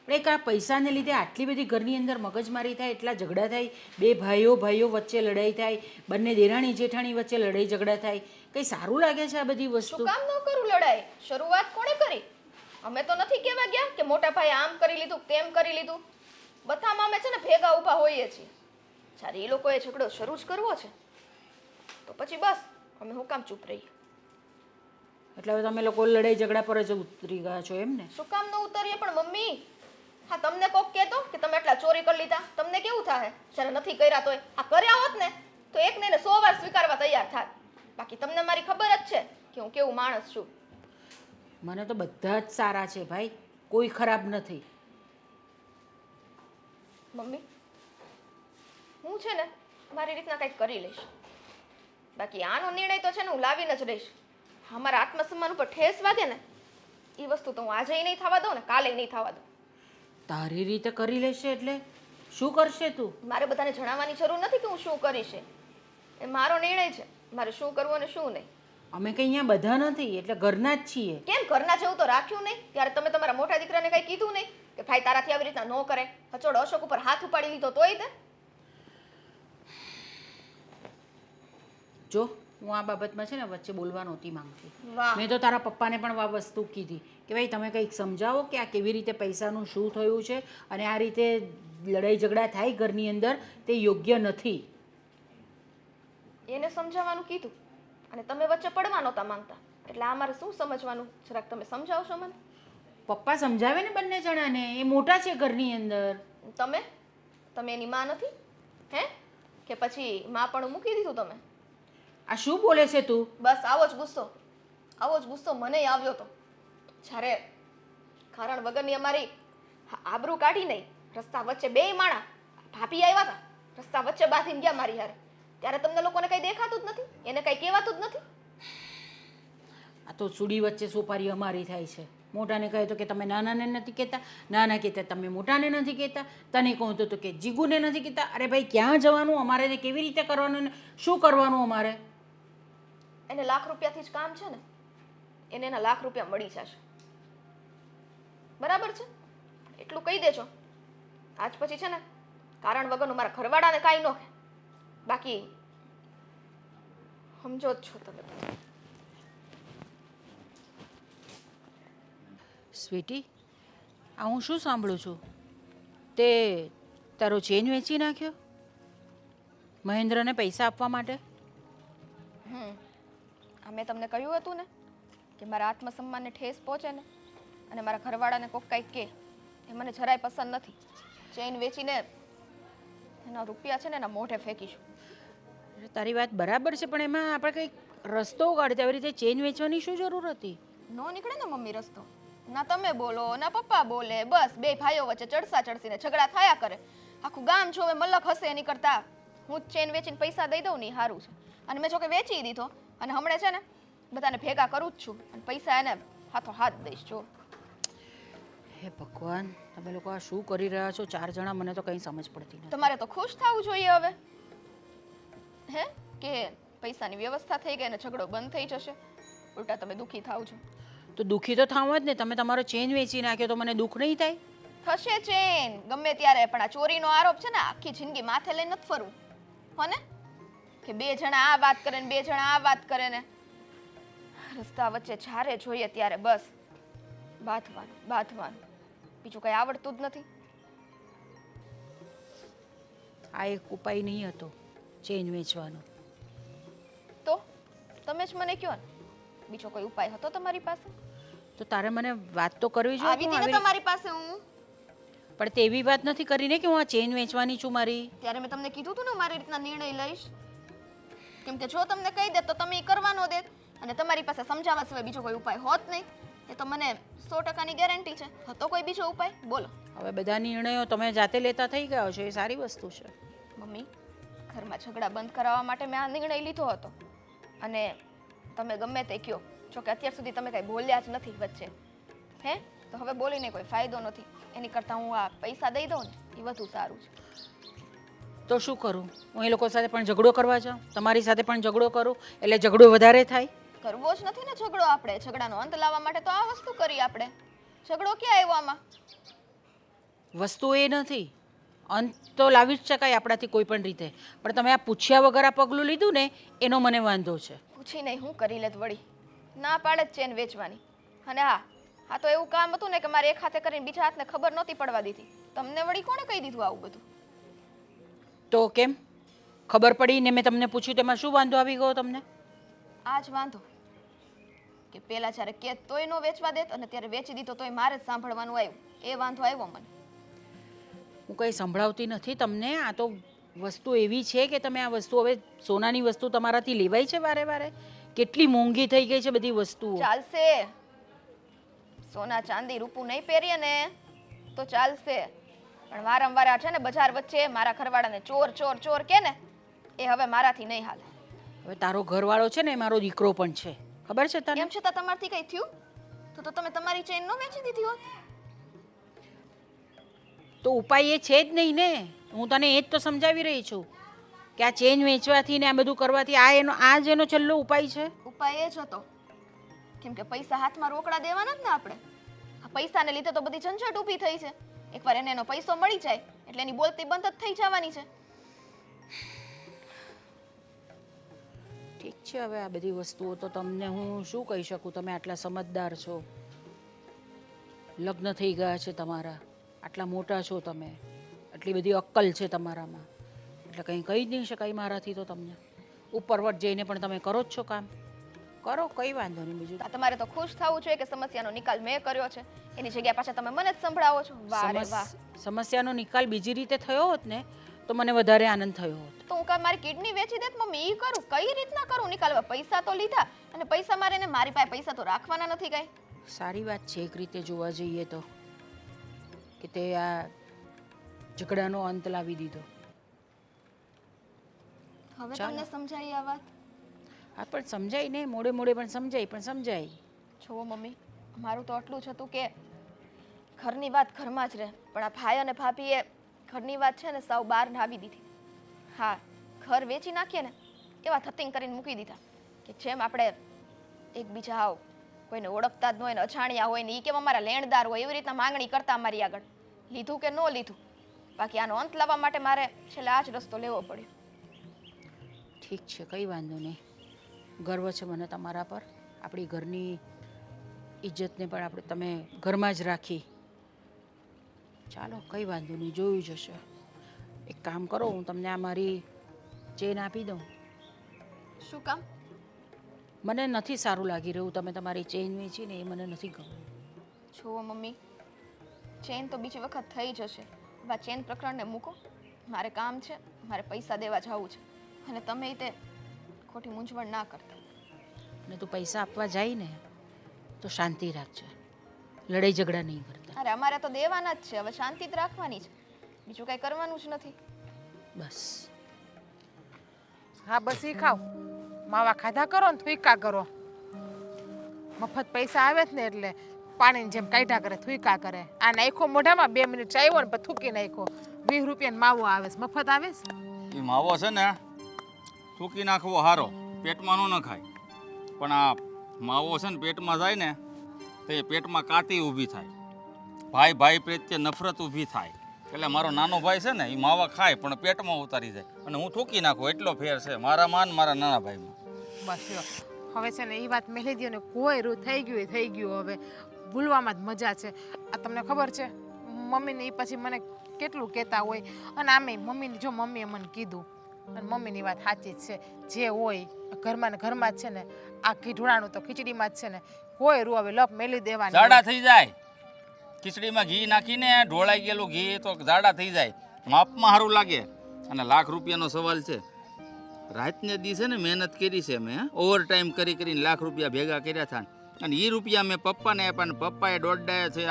પણ એક આ પૈસાને લીધે આટલી બધી ઘરની અંદર મગજમારી થાય, એટલા ઝઘડા થાય, બે ભાઈઓ વચ્ચે લડાઈ થાય, બંને દેરાણી જેઠાણી વચ્ચે લડાઈ ઝઘડા થાય. કંઈ સારું લાગે છે આ બધી વસ્તુ? શું કામ ન કરું લડાઈ? શરૂઆત કોણે કરી? અમે તો નથી કહેવા ગયા કે મોટા ભાઈ આમ કરી લીધું તેમ કરી લીધું. બધામાં અમે છે ને ભેગા ઊભા હોઈએ છીએ. જ્યારે એ લોકોએ ઝઘડો શરૂ જ કરવો છે તો પછી બસ અમે હું કામ ચૂપ રહીએ? એટલે હવે તમે લોકો લડાઈ ઝઘડા પર જ ઉતરી ગયા છો એમ ને? શું કામ ન ઉતરીએ? પણ મમ્મી, હા તમને કોક કહેતો કે તમે એટલા ચોરી કરી લીધા, તમને કેવું થાય જ્યારે નથી કર્યા તોય? આ કર્યા હોત ને તો એક ને 100 વાર સ્વીકારવા તૈયાર થાત. બાકી તમને મારી ખબર જ છે કે હું કેવું માણસ છું. મને તો બધા જ સારા છે ભાઈ, કોઈ ખરાબ નથી. મમ્મી, હું છે ને મારી રીતના કંઈક કરી લઈશ. બાકી આનો નિર્ણય તો છે ને હું લાવીને જ રહીશ. અમારા આત્મસન્માન ઉપર ઠેસ વાગે ને એ વસ્તુ તો હું આજે નહીં થવા દઉં ને કાલે નહીં થવા દઉં. તારી રીતે કરી લેશે એટલે શું કરશે તું? મારે બધાને જણાવવાની જરૂર નથી કે હું શું કરીશ. એ મારો નિર્ણય છે, મારે શું કરવું અને શું નહીં. અમે કંઈ અહીંયા બધા નથી, એટલે ઘરના જ છીએ. કેમ ઘરના જેવું તો રાખ્યું નહીં? ત્યારે તમે તમારા મોટા દીકરાને કંઈ કીધું નહીં કે ભાઈ તારાથી આવી રીતના ન કરે? હચોડ અશોક ઉપર હાથ ઉપાડી દીધો તોય તે? જો હું આ બાબતમાં છે ને વચ્ચે બોલવા નહોતી માંગતી. વાહ, મેં તો તારા પપ્પાને પણ આ વસ્તુ કીધી કે ભાઈ તમે કંઈક સમજાવો કે આ કેવી રીતે પૈસાનું શું થયું છે અને આ રીતે લડાઈ ઝઘડા થાય ઘરની અંદર તે યોગ્ય નથી. એને સમજાવવાનું કીધું અને તમે વચ્ચે પડવા નહોતા માંગતા. એટલે આ મારે શું સમજવાનું? જરાક તમે સમજાવશો મને? પપ્પા સમજાવે ને બંને જણાને, એ મોટા છે ઘરની અંદર. તમે એની માં નથી હે? કે પછી માં પણ મૂકી દીધું તમે? આ શું બોલે છે તું? બસ આવો જ ગુસ્સો મને આવ્યો હતો જ્યારે કારણ વગરની અમારી આબરૂ કાઢી નહીં. રસ્તા વચ્ચે બે માણા ભાભી આવ્યા હતા, રસ્તા વચ્ચે બાંધીને ગયા મારી હારે. ત્યારે તમને લોકોને કંઈ દેખાતું જ નથી, એને કંઈ કહેવાતું જ નથી. આ તો ચૂડી વચ્ચે સોપારી અમારી થાય છે. મોટાને કહે તો કે તમે નાનાને નથી કહેતા, નાના કહેતા તમે મોટાને નથી કહેતા, તને કહું તો કે જીગુને નથી કહેતા. અરે ભાઈ ક્યાં જવાનું અમારે ને કેવી રીતે કરવાનું ને શું કરવાનું અમારે? એને લાખ રૂપિયાથી જ કામ છે ને, એને એના લાખ રૂપિયા મળી જશે. બરાબર છે? એટલું કહી દેજો. આજ પછી છે ને કારણ વગરનું મારા ઘરવાળાને કાંઈ ન કહે. બાકી સમજો જ છો તમે. સ્વીટી, આ હું શું સાંભળું છું? તે તારો ચેન વેચી નાખ્યો મહેન્દ્રને પૈસા આપવા માટે? મેં તમને કહ્યું હતું ને કે મારા આત્મસન્માનને ઠેસ પહોંચે ને અને મારા ઘરવાળાને કોક કંઈક કહે એ મને જરાય પસંદ નથી. ચેન વેચીને એના રૂપિયા છે ને એના મોઢે ફેંકીશું. તારી વાત બરાબર છે, પણ એમાં આપણે કંઈક રસ્તો કાઢીએ. આવી રીતે ચેન વેચવાની શું જરૂર હતી? નો નીકળે ને મમ્મી રસ્તો. ના તમે બોલો ના પપ્પા બોલે, બસ બે ભાઈઓ વચ્ચે ચડસા ચડસીને ઝઘડા થયા કરે. આખું ગામ જોવે મલક હશે એની કરતા હું જ ચેન વેચીને પૈસા દઈ દઉં ને સારું છે. અને મેં જો કે વેચી દીધો અને હમણાં છે ને બધાને ભેગા કરું જ છું અને પૈસા એને હાથો હાથ દઈશ. જો હે ભગવાન, તમે લોકો આ શું કરી રહ્યા છો 4 જણા? મને તો કંઈ સમજ પડતી નથી. તમારે તો ખુશ થવું જોઈએ હવે હે કે પૈસાની વ્યવસ્થા થઈ ગઈ અને ઝઘડો બંધ થઈ જશે. ઉલટા તમે દુઃખી થાવ છો. તો દુઃખી તો થાવ જ ને. તમે તમારો ચેન વેચી નાખ્યો તો મને દુઃખ નહીં થાય? થશે ચેન ગમે ત્યારે, પણ આ ચોરીનો આરોપ છે ને આખી જિંદગી માથે લઈને નથી ફરવું હોને કે બે જણા આ વાત કરે ને બે જણા આ વાત કરે ને રસ્તા વચ્ચે જ્યારે જોઈએ ત્યારે બસ બાંધવાનું. બીજું કઈ આવડતું જ નથી. આ એક ઉપાય નહીં હતો ચેન વેચવાનો. તો તમે જ મને કહો ને બીજો કોઈ ઉપાય હતો તમારી પાસે? તો તારે મને વાત તો કરવી જોઈએ. આવી હતી ને તમારી પાસે હું, પણ તેવી વાત નથી કરી ને કે હું આ ચેન વેચવાની છું મારી. ત્યારે મેં તમને કીધું હતું ને મારી રીતના નિર્ણય લઈશ. કેમ કે જો તમને કહી દે તો તમે એ કરવાનો દે અને તમારી પાસે સમજાવવા સિવાય બીજો કોઈ ઉપાય હોત નહીં. એ તો મને 100%ની ગેરંટી છે. હતો કોઈ બીજો ઉપાય? બોલો. હવે બધા નિર્ણયો તમે જાતે લેતા થઈ ગયા છો, એ સારી વસ્તુ છે. મમ્મી, ઘરમાં ઝઘડા બંધ કરાવવા માટે મેં આ નિર્ણય લીધો હતો અને તમે ગમે તે કહો. જો કે અત્યાર સુધી તમે કાંઈ બોલ્યા જ નથી વચ્ચે હે, તો હવે બોલીને કોઈ ફાયદો નથી. એની કરતાં હું આ પૈસા દઈ દઉં ને એ વધુ સારું છે. તો શું કરું? હું એ લોકો સાથે પણ ઝઘડો કરવા જાઉં, તમારી સાથે પણ ઝઘડો કરું એટલે ઝઘડો વધારે થાય? કરવો જ નથી ને ઝઘડો આપણે. ઝઘડાનો અંત લાવવા માટે તો આ વસ્તુ કરી આપણે. ઝઘડો ક્યાં આવ્યો આમાં? વસ્તુ એ નથી, અંત તો લાવી જ શકાય આપણાથી કોઈ પણ રીતે, પણ તમે આ પૂછ્યા વગર આ પગલું લીધું ને એનો મને વાંધો છે. પૂછી નહીં હું કરી લેત વળી. ના પાડે જ ચેન વેચવાની. અને હા તો એવું કામ હતું ને કે મારે એક હાથે કરીને બીજા હાથને ખબર નહોતી પડવા દીધી. તમને વળી કોણે કહી દીધું આવું બધું? તો કેમ ખબર પડી ને મેં તમને પૂછ્યું તેમાં શું વાંધો આવી ગયો તમને? આ જ વાંધો કે પેલા જ્યારે કેત તોય નો વેચવા દેત અને ત્યારે વેચી દીધો તોય મારે જ સાંભળવાનું આવ્યું. એ વાંધો આવ્યો મને. હું કંઈ સંભળાવતી નથી તમને. આ તો વસ્તુ એવી છે કે તમે આ વસ્તુ હવે સોનાની વસ્તુ તમારાથી લેવાય છે વારે વારે? કેટલી મોંઘી થઈ ગઈ છે બધી વસ્તુઓ. ચાલશે. સોના ચાંદી રૂપું નહીં પહેરીએ ને તો ચાલશે, પણ વારંવાર આ છે ને બજાર વચ્ચે મારા ઘરવાળાને ચોર ચોર ચોર કે ને એ હવે મારાથી નહીં હાલે. હવે તારો ઘરવાળો છે ને એ મારો દીકરો પણ છે, ખબર છે તને? એમ છતાં તમારથી કઈ થયું તો તમે તમારી ચેન નો વેચી દીધી હોત. તો ઉપાય એ છે જ નહીં ને. હું તને એ જ તો સમજાવી રહી છું કે આ ચેન વેચવાથી ને આ બધું કરવાથી આ જ એનો છેલ્લો ઉપાય છે. ઉપાય એ જ હતો કેમ કે પૈસા હાથમાં રોકડા દેવાના જ ને આપણે. આ પૈસાને લીધે તો બધી ઝંઝટ ઊભી થઈ છે. એકવાર એને એનો પૈસો મળી જાય એટલે એની બોલતી બંધ જ થઈ જવાની છે. ઠીક છે, હવે આ બધી વસ્તુઓ તો તમને હું શું કહી શકું. તમે આટલા સમજદાર છો, લગ્ન થઈ ગયા છે તમારા, આટલા મોટા છો તમે, આટલી બધી અક્કલ છે તમારામાં, એટલે કંઈ કહી જ નહીં શકાય મારાથી. તો તમને ઉપરવટ જઈને પણ તમે કરો જ છો કામ. કરો, કંઈ વાંધો નહીં. બીજું આ તમારે તો ખુશ થવું જોઈએ કે સમસ્યાનો નિકાલ મેં કર્યો છે. એની જગ્યાએ પાછા તમે મને જ સંભળાવો છો. વાહ રે વાહ. સમસ્યાનો નિકાલ બીજી રીતે થયો હોત ને તો મને વધારે આનંદ થયો હોત. તો હું કાં મારી કિડની વેચી દેત મમ્મી? ઈ કરું કઈ રીતના કરું નિકાલ? હવે પૈસા તો લીધા અને પૈસા મારે ને મારી પાસે પૈસા તો રાખવાના નથી કઈ. સારી વાત છે એક રીતે જોવા જઈએ તો કે તે આ ઝઘડાનો અંત લાવી દીધો. હવે તમને સમજાઈ આ વાત? હા, પણ સમજાય ને, મોડે મોડે પણ સમજાય, પણ સમજાય. જુઓ મમ્મી, મારું તો આટલું જ હતું કે ઘરની વાત ઘરમાં જ રહે, પણ આ ભાઈ અને ભાભીએ ઘરની વાત છે ને સાવ બહાર લાવી દીધી. હા, ઘર વેચી નાખીએ ને એવા થતિંગ કરીને મૂકી દીધા કે જેમ આપણે એકબીજા આવ કોઈને ઓળખતા જ ન હોય ને અજાણ્યા હોય ને એ કેમ અમારા લેણદાર હોય એવી રીતના માંગણી કરતા અમારી આગળ. લીધું કે ન લીધું, બાકી આનો અંત લાવવા માટે મારે છેલ્લે આ જ રસ્તો લેવો પડ્યો. ઠીક છે, કંઈ વાંધો નહીં. ગર્વ છે મને તમારા પર. આપણી ઘરની ઇજ્જતને પણ આપણે તમે ઘરમાં જ રાખી. ચાલો, કંઈ વાંધો નહીં, જોયું જશે. એક કામ કરો, હું તમને આ મારી ચેન આપી દઉં. શું કામ? મને નથી સારું લાગી રહ્યું તમે તમારી ચેન વેચીને, એ મને નથી ગમતું. જુઓ મમ્મી, ચેન તો બીજી વખત થઈ જશે. હવે આ ચેન પ્રકરણને મૂકો. મારે કામ છે, મારે પૈસા દેવા જવું છે અને તમે તે ખોટી મૂંઝવણ ના કરતા. અને તું પૈસા આપવા જાય ને તો શાંતિ રાખજે, લડાઈ ઝઘડા નહીં કરતા. અરે અમારે તો દેવાના જ છે, હવે શાંતિ જ રાખવાની છે, બીજું કઈ કરવાનું જ નથી. બસ. હા, બસ ઈ ખાવ. માવા ખાધા કરો ને થૂકા કરો. મફત પૈસા આવે જ ને એટલે પાણીની જેમ કાઢ્યા કરે, થૂકા કરે. આ નાખ્યો મોઢામાં 2 મિનિટ ચાવ્યો ને પછી થૂકી નાખ્યો. 20 રૂપિયાનો માવો આવે છે, મફત આવે છે. એ માવો છે ને થૂકી નાખવો હારો, પેટમાં ન નખાય. પણ આ માવો છે ને પેટમાં જાય ને તો એ પેટમાં કાતી ઊભી થાય, ભાઈ ભાઈ પ્રત્યે નફરત ઊભી થાય. એટલે મારો નાનો ભાઈ છે ને એ માવા ખાય પણ પેટમાં ઉતારી જાય અને હું થૂકી નાખું, એટલો ફેર છે મારા માન મારા નાના ભાઈમાં. બસ લ્યો, હવે છે ને એ વાત મેલી દો ને, કોઈ રૂ થઈ ગયું એ થઈ ગયું. હવે ભૂલવામાં જ મજા છે. આ તમને ખબર છે મમ્મીને એ પછી મને કેટલું કહેતા હોય, અને આમે મમ્મીને જો મમ્મીએ મને કીધું અને મમ્મીની વાત સાચી જ છે. જે હોય ઘરમાં ને ઘરમાં જ છે ને, આ ખીઢુડાનું તો ખીચડીમાં જ છે ને, કોઈ રૂ હવે લપ મેલી દેવાની. જાડા થઈ જાય. ખીચડીમાં ઘી નાખીને ઢોળાઈ ગયેલું ઘી તો જાડા થઈ જાય, માપમાં સારું લાગે. અને લાખ રૂપિયાનો સવાલ છે. રાતને દિવસે ને મહેનત કરી છે મેં, ઓવર ટાઈમ કરી કરીને લાખ રૂપિયા ભેગા કર્યા હતા. અને એ રૂપિયા મેં પપ્પાને આપ્યા ને પપ્પાએ દોઢ છે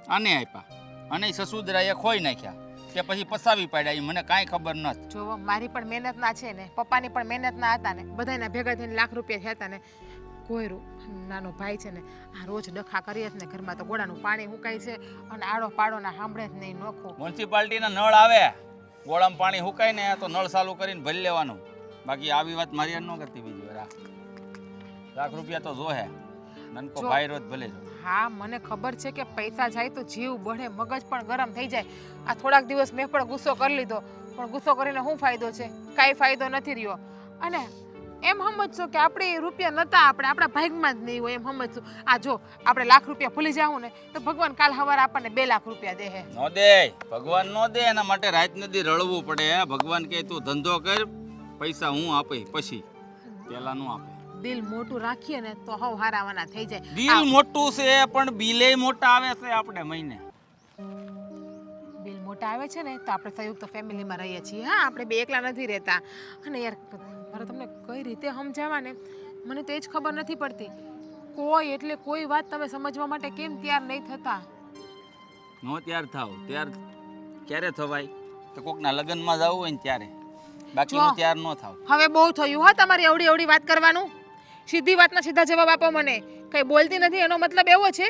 આને આપ્યા અને સસુદરાએ ખોઈ નાખ્યા કે પછી પસાવી પાડ્યા. એ મને કાંઈ ખબર નથી. જો મારી પણ મહેનત ના છે ને, પપ્પાની પણ મહેનત ના હતા ને, બધાના ભેગા થઈને લાખ રૂપિયા થયા હતા ને. કોયરું નાનો ભાઈ છે ને આ રોજ ડખા કરીએ જ ને, ઘરમાં તો ગોળાનું પાણી હુકાય છે અને આડો પાડોના સાંભળે જ નહીં નોખો. મ્યુનિસિપાલિટીના નળ આવે, ગોળામાં પાણી હુકાય ને તો નળ ચાલુ કરીને ભરી લેવાનું. બાકી આવી વાત મારી ન કરતી બીજી વાર. લાખ રૂપિયા તો જોહે. નનકો જો. ભાઈ રોજ ભલે જો. હા મને ખબર છે કે પૈસા જાય તો જીવ બળે, મગજ પણ ગરમ થઈ જાય. આ થોડાક દિવસ મેં પણ ગુસ્સો કરી લીધો, પણ ગુસ્સો કરીને શું ફાયદો છે? કાંઈ ફાયદો નથી રહ્યો. અને એમ સમજશો કે આપણે રૂપિયા નહોતા, આપણા ભાગમાં જ નહીં હોય એમ સમજશું. આ જો આપણે લાખ રૂપિયા ભૂલી જાવું ને તો ભગવાન કાલ સવારે આપણને 2 લાખ રૂપિયા દે હે. નો દે, ભગવાન નો દે. એના માટે રાત નદી રળવું પડે. હે ભગવાન કે તું ધંધો કર, પૈસા હું આપે પછી, પેલા નું આપે. દિલ મોટું રાખીએ ને તો હવ હારાવાના થઈ જાય. દિલ મોટું છે પણ બિલે મોટા આવે છે આપણે મહિને. બિલ મોટા આવે છે ને તો આપણે સંયુક્ત ફેમિલીમાં રહીએ છીએ. હા આપણે બે એકલા નથી રહેતા. અને યાર મારે તમને કઈ રીતે સમજાવવા ને મને તો એ જ ખબર નથી પડતી. કોઈ એટલે કોઈ વાત તમે સમજવા માટે કેમ તૈયાર નહીં થતા? નો ત્યાર થાવ, ત્યાર ક્યારે થવાય? તો કોકના લગ્નમાં જવું હોય ને ત્યારે, બાકી હું ત્યાર નો થાવ. હવે બહુ થયું હા તમારી એવડી એવડી વાત કરવાનું. સીધી વાતના સીધા જવાબ આપો મને. કઈ બોલતી નથી એનો મતલબ એવો છે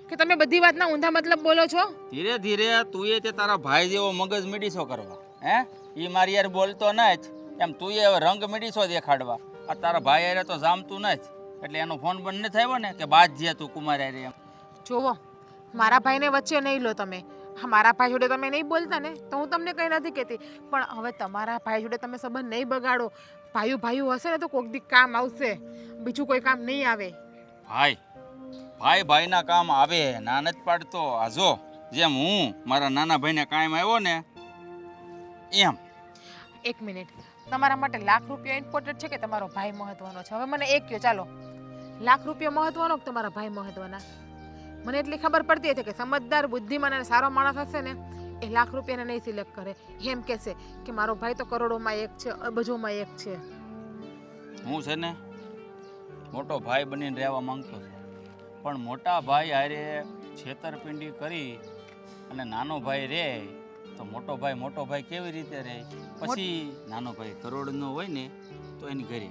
કે તમે બધી વાતના ઊંધા મતલબ બોલો છો? ધીરે ધીરે તું એ તે તારા ભાઈ જેવો મગજ મીડીશો કરવા. હે ઈ મારી યાર બોલતો ન જ એમ તું એ હવે રંગ મીડીશો દેખાડવા. આ તારા ભાઈ યાર તો જામતું ન જ એટલે એનો ફોન બંધ ન થયો ને કે બાદ જે તું કુમાર યાર એમ. જોવો મારા ભાઈને વચ્ચે નહીં લો તમે. હા મારા ભાઈ જોડે તમે નહીં બોલતા ને તો હું તમને કંઈ નથી કહેતી, પણ હવે તમારા ભાઈ જોડે તમે સંબંધ નહીં બગાડો. ભાઈઓ હશે ને તો કોક દી કામ આવશે, બીજું કોઈ કામ નહીં આવે. ભાઈ ભાઈના કામ આવે, ના નથી પાડતો. આ જો જેમ હું મારા નાના ભાઈને કાયમ આવ્યો ને એમ. એક મિનિટ, તમારા માટે લાખ રૂપિયા ઇમ્પોર્ટન્ટ છે કે તમારો ભાઈ મહત્વનો છે? હવે મને એક કહો ચાલો, લાખ રૂપિયા મહત્વનો કે તમારા ભાઈ મહત્વના? મને એટલી ખબર પડતી હતી કે સમજદાર બુદ્ધિમાન અને સારો માણસ હશે ને એ લાખ રૂપિયાને નહીં સિલેક્ટ કરે. એમ કહેશે કે મારો ભાઈ તો કરોડોમાં એક છે, અબજોમાં એક છે. હું છે ને મોટો ભાઈ બનીને રહેવા માંગતો છું, પણ મોટા ભાઈ હારે છેતરપિંડી કરી અને નાનો ભાઈ રહે તો મોટો ભાઈ કેવી રીતે રહે? પછી નાનો ભાઈ કરોડનો હોય ને તો એની ઘરે.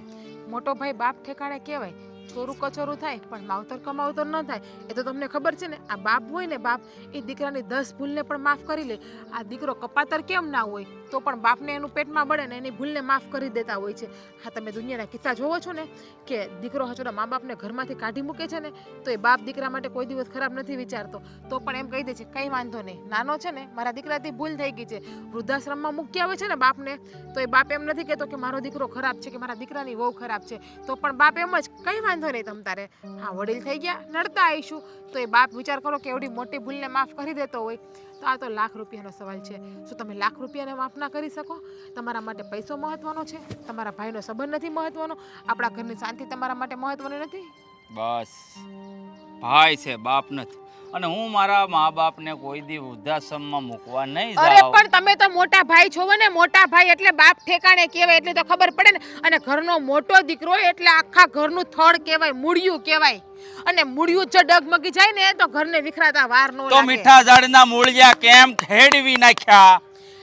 મોટો ભાઈ બાપ ઠેકાણે કહેવાય, ચોરું કચોરું થાય પણ માવતર કમાવતર ન થાય. એ તો તમને ખબર છે ને. આ બાપ હોય ને બાપ એ દીકરાની 10 ભૂલને પણ માફ કરી લે. આ દીકરો કપાતર કેમ ના હોય તો પણ બાપને એનું પેટમાં બળે ને એની ભૂલને માફ કરી દેતા હોય છે. હા તમે દુનિયાના કિસ્સા જોવો છો ને કે દીકરો હચોડા મા બાપને ઘરમાંથી કાઢી મૂકે છે ને તો એ બાપ દીકરા માટે કોઈ દિવસ ખરાબ નથી વિચારતો, તો પણ એમ કહી દે છે કંઈ વાંધો નહીં, નાનો છે ને મારા દીકરાથી ભૂલ થઈ ગઈ છે. વૃદ્ધાશ્રમમાં મૂકી આવે છે ને બાપને તો એ બાપ એમ નથી કહેતો કે મારો દીકરો ખરાબ છે કે મારા દીકરાની વહુ ખરાબ છે, તો પણ બાપ એમ જ કંઈ વાંધો નહીં તમ તારે, હા વડીલ થઈ ગયા નડતા આવીશું. તો એ બાપ વિચાર કરો કે એવડી મોટી ભૂલને માફ કરી દેતો હોય. તો આ તો લાખ રૂપિયાનો સવાલ છે. શું તમે લાખ રૂપિયાને માફ ના કરી શકો? તમારા માટે પૈસો મહત્વનો છે? તમારા ભાઈનો સંબંધ નથી મહત્વનો? આપણા ઘરની શાંતિ તમારા માટે મહત્વની નથી? બસ ભાઈ છે, બાપ નથી. અને હું મારા મા બાપને કોઈ દી વૃદ્ધાશ્રમમાં મૂકવા નહીં અરે જાઉં. પણ તમે તો મોટા ભાઈ છો ને, મોટા ભાઈ એટલે બાપ ઠેકાણે કહેવાય એટલે તો ખબર પડે ને. અને ઘરનો મોટો દીકરો એટલે આખા ઘરનું થડ કહેવાય, મૂળિયું કહેવાય. અને મૂળિયું જો ડગમગી જાય ને તો ઘરને વિખરાતા વાર ન તો લાગે. મીઠા ઝાડના મૂળિયા કેમ ખેડવી નાખ્યા?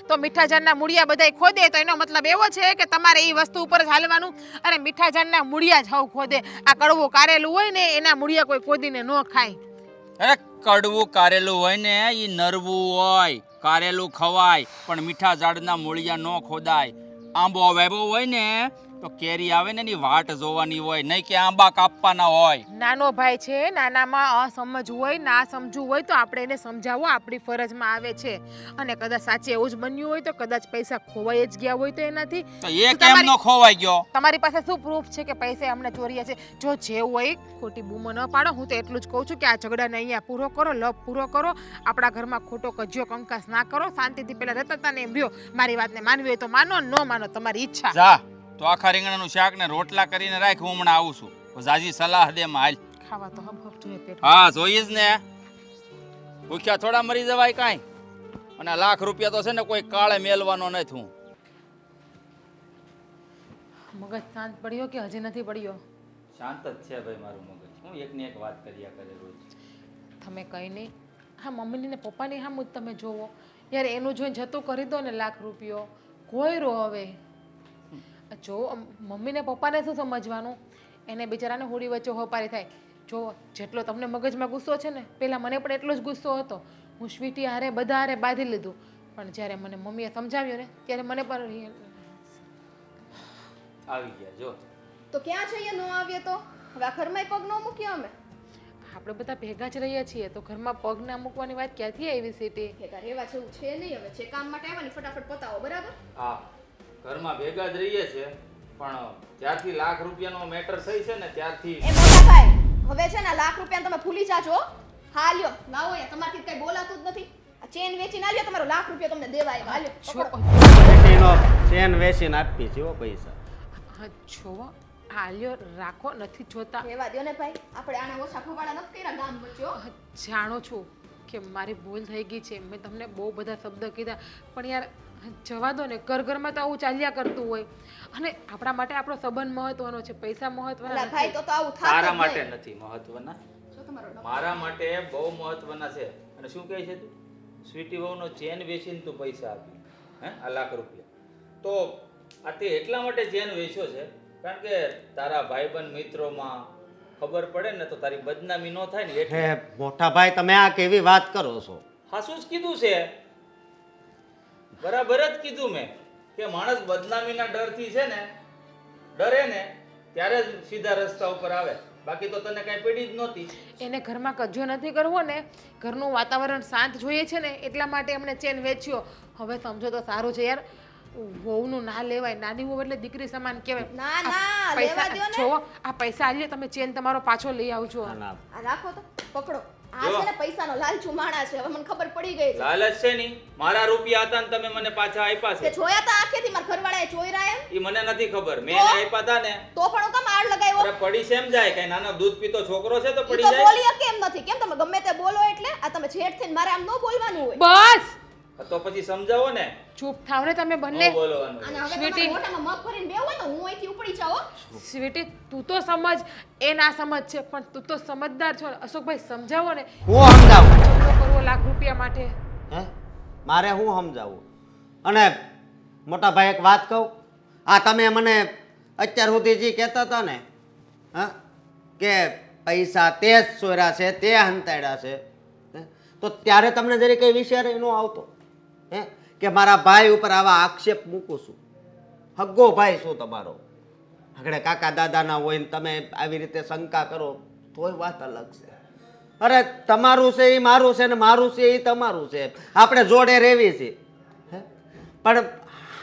તો મીઠા ઝાડના મૂળિયા બધાય ખોદે તો એનો મતલબ એવો છે કે તમારે એ વસ્તુ ઉપર જ હાલવાનું? અરે મીઠા ઝાડના મૂળિયા જ હવ ખોદે. આ કડવું કારેલું હોય ને એના મૂળિયા કોઈ ખોદીને ન ખાય. અરે કડવું કારેલું હોય ને ઈ નરવું હોય, કારેલું ખવાય પણ મીઠા ઝાડના મૂળિયા ન ખોદાય. આંબો વાવ્યો હોય ને તો કેરી આવે ને એની વાટ જોવાની હોય, નહીં કે આંબા કાપવાના હોય. નાનો ભાઈ છે, નાનામાં અસમજ હોય, ના સમજવું હોય તો આપણે એને સમજાવવું આપણી ફરજમાં આવે છે. અને કદાચ સાચે એવું જ બન્યું હોય તો કદાચ પૈસા ખોવાઈ જ ગયા હોય તો એનાથી તો એ કેમ ન ખોવાઈ ગયો? તમારી પાસે શું પ્રૂફ છે કે પૈસા અમને ચોર્યા છે? જો જે હોય ખોટી બૂમો ન પાડો. હું તો એટલું જ કહું છું કે આ ઝઘડાને અહીંયા પૂરો કરો, લપ પૂરો કરો. આપણા ઘરમાં ખોટો કજિયો કંકાસ ના કરો. શાંતિથી પેલા રહેતા હતા ને એમ રહ્યો. મારી વાતને માનવી હોય તો માનો, ન માનો તમારી ઈચ્છા. જા તો આખા રીંગણાનું શાક ને રોટલા કરીને રાખ, હું હમણાં આવું છું. તો જાજી સલાહ દે હાલ. ખાવા તો હબ જોઈએ પેટ. હા જોઈએ જ ને, ભૂખ્યા થોડા મરી જવાય કાંઈ. અને આ લાખ રૂપિયા તો છે ને કોઈ કાળે મેલવાનો નથી. હું મગજ શાંત પડ્યો કે હજી નથી પડ્યો? શાંત જ છે ભાઈ મારું મગજ. હું એકની એક વાત કર્યા કરે રોજ. તમે કંઈ નહીં. હા મમ્મીની ને પપ્પાની હા મુજ તમે જોવો યાર, એનું જોઈને જતું કરી દો ને લાખ રૂપિયો. કોઈ રો હવે જો મમ્મી ને પપ્પાને શું સમજવાનું? એને બિચારાને હોડી વચ્ચે હોપારી થાય. જો જેટલો તમને મગજમાં ગુસ્સો છે ને, પહેલાં મને પણ એટલો જ ગુસ્સો હતો. હું સ્વીટી હારે બધા હારે બાંધી લીધું, પણ જ્યારે મને મમ્મીએ સમજાવ્યું ને ત્યારે મને પણ આવી ગયા જો. તો ક્યાં છે એ ન આવ્યો તો? હવે આ ઘરમાં પગ ન મૂક્યો અમે આપણે બધા ભેગા જ રહીએ છીએ તો ઘરમાં પગ ના મૂકવાની વાત ક્યાંથી આવી સીટી ભેગા રહેવા જેવું છે નહીં હવે જે કામ માટે આવ્યા ને ફટાફટ પતાવો બરાબર હા ઘરમાં ભેગા જ રહીએ છે પણ જ્યારથી લાખ રૂપિયાનો મેટર થઈ છે ને ત્યારથી એ મોટા ભાઈ હવે છે ને લાખ રૂપિયા તમે ભૂલી જાજો હા લ્યો લાવો અહીંયા તમારથી કઈ બોલાતું જ નથી આ ચેન વેચી ના લ્યો તમારો લાખ રૂપિયા તમને દેવા આવ્યા હાલ્યો પકડો. બેટીનો ચેન વેચીને આપી છે હો પૈસા. જોવો હાલ્યો રાખો નથી જોતા રહેવા દ્યો ને ભાઈ આપણે આને ઓછા ખવાડા નથી કર્યા ગામ વચ્ચે હો. જાણું છું કે મારી ભૂલ થઈ ગઈ છે મેં તમને બહુ બધા શબ્દ કીધા પણ યાર જવા દો ને ઘરમાં તો આવું ચાલ્યા કરતું હોય અને આપણા માટે આપણો સંબંધ મહત્વનો છે પૈસા મહત્વના અલા નથી. ભાઈ તો આવું તારા થાતું માટે જ નહીં. નથી મહત્વના જો તમારો નંબર. મારા માટે બહુ મહત્વના છે અને શું કહે છે તું સ્વીટી વહુનો ચેન વેચીને તું પૈસા આપી હે આ લાખ રૂપિયા તો આ તે એટલા માટે ચેન વેચ્યો છે કારણ કે તારા ભાઈબંધ મિત્રોમાં ખબર પડે ને તો તારી બદનામી ન થાય ને એટલે હે મોટા ભાઈ તમે આ કેવી વાત કરો છો? હાસું જ કીધું છે બરાબર જ કીધું મેં કે માણસ બદનામીના ડરથી છે ને ડરે ને ત્યારે જ સીધા રસ્તા ઉપર આવે બાકી તો તને કાંઈ પડી જ નહોતી એને ઘરમાં કજ્જો નથી કરવો ને ઘરનું વાતાવરણ શાંત જોઈએ છે ને એટલા માટે એમણે ચેન વેચ્યો હવે સમજો તો સારું છે યાર વહુનું ના લેવાય નાની વહુ એટલે દીકરી સમાન કહેવાય ના ના આ લેવા પૈસા દ્યો ને જોવો આ પૈસા આલ્યો તમે ચેન તમારો પાછો લઈ આવજો ના, ના. આ રાખો તો પકડો આ જો. છે ને પૈસાનો લાલચુ માણસ છે હવે મને ખબર પડી ગઈ છે લાલચ છે નહીં મારા રૂપિયા હતા ને તમે મને પાછા આપ્યા તે છે જોયા તા આંખેથી મારા ઘરવાળાએ જોઈ રહ્યા એમ એ મને નથી ખબર મેં એને આપ્યા હતા ને તો પણ હું કેમ આડ લગાવ્યો અરે પડી સેમ જાય કઈ નાનો દૂધ પીતો છોકરો છે તો ઈ પડી તો જાય બોલી કેમ નથી કેમ તમે ગમે તે બોલો એટલે આ તમે જેઠ થઈને મારે આમ ન બોલવાનું હોય બસ તો પછી સમજાવો ને ચૂપ થાવ ને તમે બંને ન બોલવાનું અને હવે સ્વીટી. તમારા મોઢામાં મગ ભરીને બેહો હોય તો હું અહીંથી ઉપડી જાઉં હો. સ્વીટી તું તો સમજ એ ના સમજ છે પણ તું તો સમજદાર છો ને અશોકભાઈ સમજાવો ને હું સમજાવું? ઝઘડો કરવો લાખ રૂપિયા માટે હે મારે હું સમજાવું? અને મોટા ભાઈ એક વાત કહું આ તમે મને અત્યાર સુધી જે કહેતા હતા ને હા કે પૈસા તે જ ચોર્યા છે તે હંતાડ્યા છે હે? તો ત્યારે તમને જરી કઈ વિચાર ન આવતો હે કે મારા ભાઈ ઉપર આવા આક્ષેપ મૂકું છું હગ્ગો ભાઈ શું તમારો આગળ કાકા દાદાના હોય ને તમે આવી રીતે શંકા કરો તોય વાત અલગ છે અરે તમારું છે એ મારું છે ને મારું છે એ તમારું છે આપણે જોડે રહેવી છે હે પણ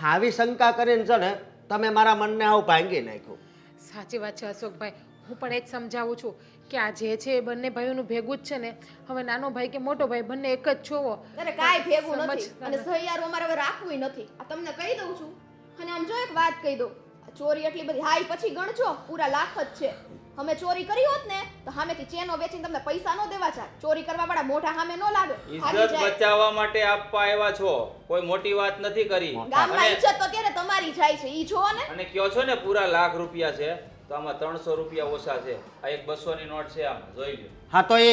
આવી શંકા કરીને છે ને તમે મારા મનને આવું ભાંગી નાખ્યું સાચી વાત છે અશોકભાઈ હું પણ એ જ સમજાવું છું કે આ જે છે એ બંને ભાઈઓનું ભેગું જ છે ને હવે નાનો ભાઈ કે મોટો ભાઈ બંને એક જ છો અરે કાંઈ ભેગું નથી સમજતા અને સહિયારું અમારે હવે રાખવું નથી આ તમને કહી દઉં છું અને આમ જો એક વાત કહી દઉં આ ચોરી એટલી બધી હાઈ પછી ગણજો પૂરા લાખ જ છે અમે ચોરી કરી હોત ને તો સામેથી ચેનો વેચીને તમને પૈસા ન દેવા જાય ચોરી કરવા વાળા મોઢા સામે ન લાગે ભાગી ઇજ્જત જાય. બચાવવા માટે આપવા આવ્યા છો કોઈ મોટી વાત નથી કરી ગામમાં અને ઇજ્જત તો ત્યારે તમારી જાય છે ઈ જોવો ને અને કયો છો ને પૂરા લાખ રૂપિયા છે તો આમાં 300 રૂપિયા ઓછા છે આ એક 200 ની નોટ છે આમાં જોઈ લો હા તો એ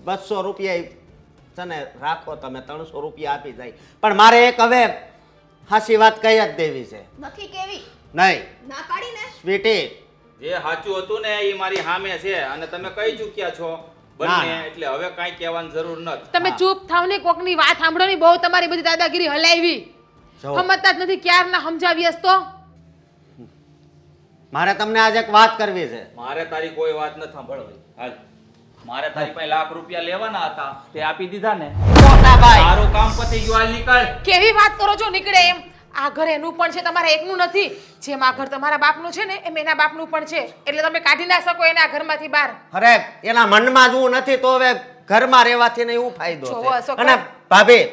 200 રૂપિયા છે ને રાખો તમે 300 રૂપિયા આપી જાય પણ મારે એક હવે હાસી વાત કહી જ દેવી છે નથી કેવી નહીં ના પાડી ને સ્વીટી જે સાચું હતું ને એ મારી સામે છે અને તમે કહી ચૂક્યા છો ના, બંને ના. એટલે હવે કાંઈ કહેવાની જરૂર નથી તમે ચૂપ થાવ ને કોકની વાત સાંભળો ની બહુ તમારી બધી દાદાગીરી હલાવી જો. સમજતા જ નથી ક્યારના સમજાવીએ તો મારે તમને આજે એક વાત કરવી છે મારે તારી કોઈ વાત નથી સાંભળવી હાલ મારે તારી પાસે લાખ રૂપિયા લેવાના હતા તે આપી દીધા ને મોટા ભાઈ તારું કામ પતી ગયું હાલ નીકળ કેવી વાત કરો છો નીકળે એમ આ ઘર એનું પણ છે તમારા એકનું નથી જેમ આ ઘર તમારા બાપનું છે ને એમ એના બાપનું પણ છે એટલે તમે કાઢી ના શકો એને આ ઘરમાંથી બહાર અરે એના મનમાં જ હું નથી તો હવે ઘરમાં રહેવાથી ને એવું ફાયદો જોવો, છે અશોક અને ભાભી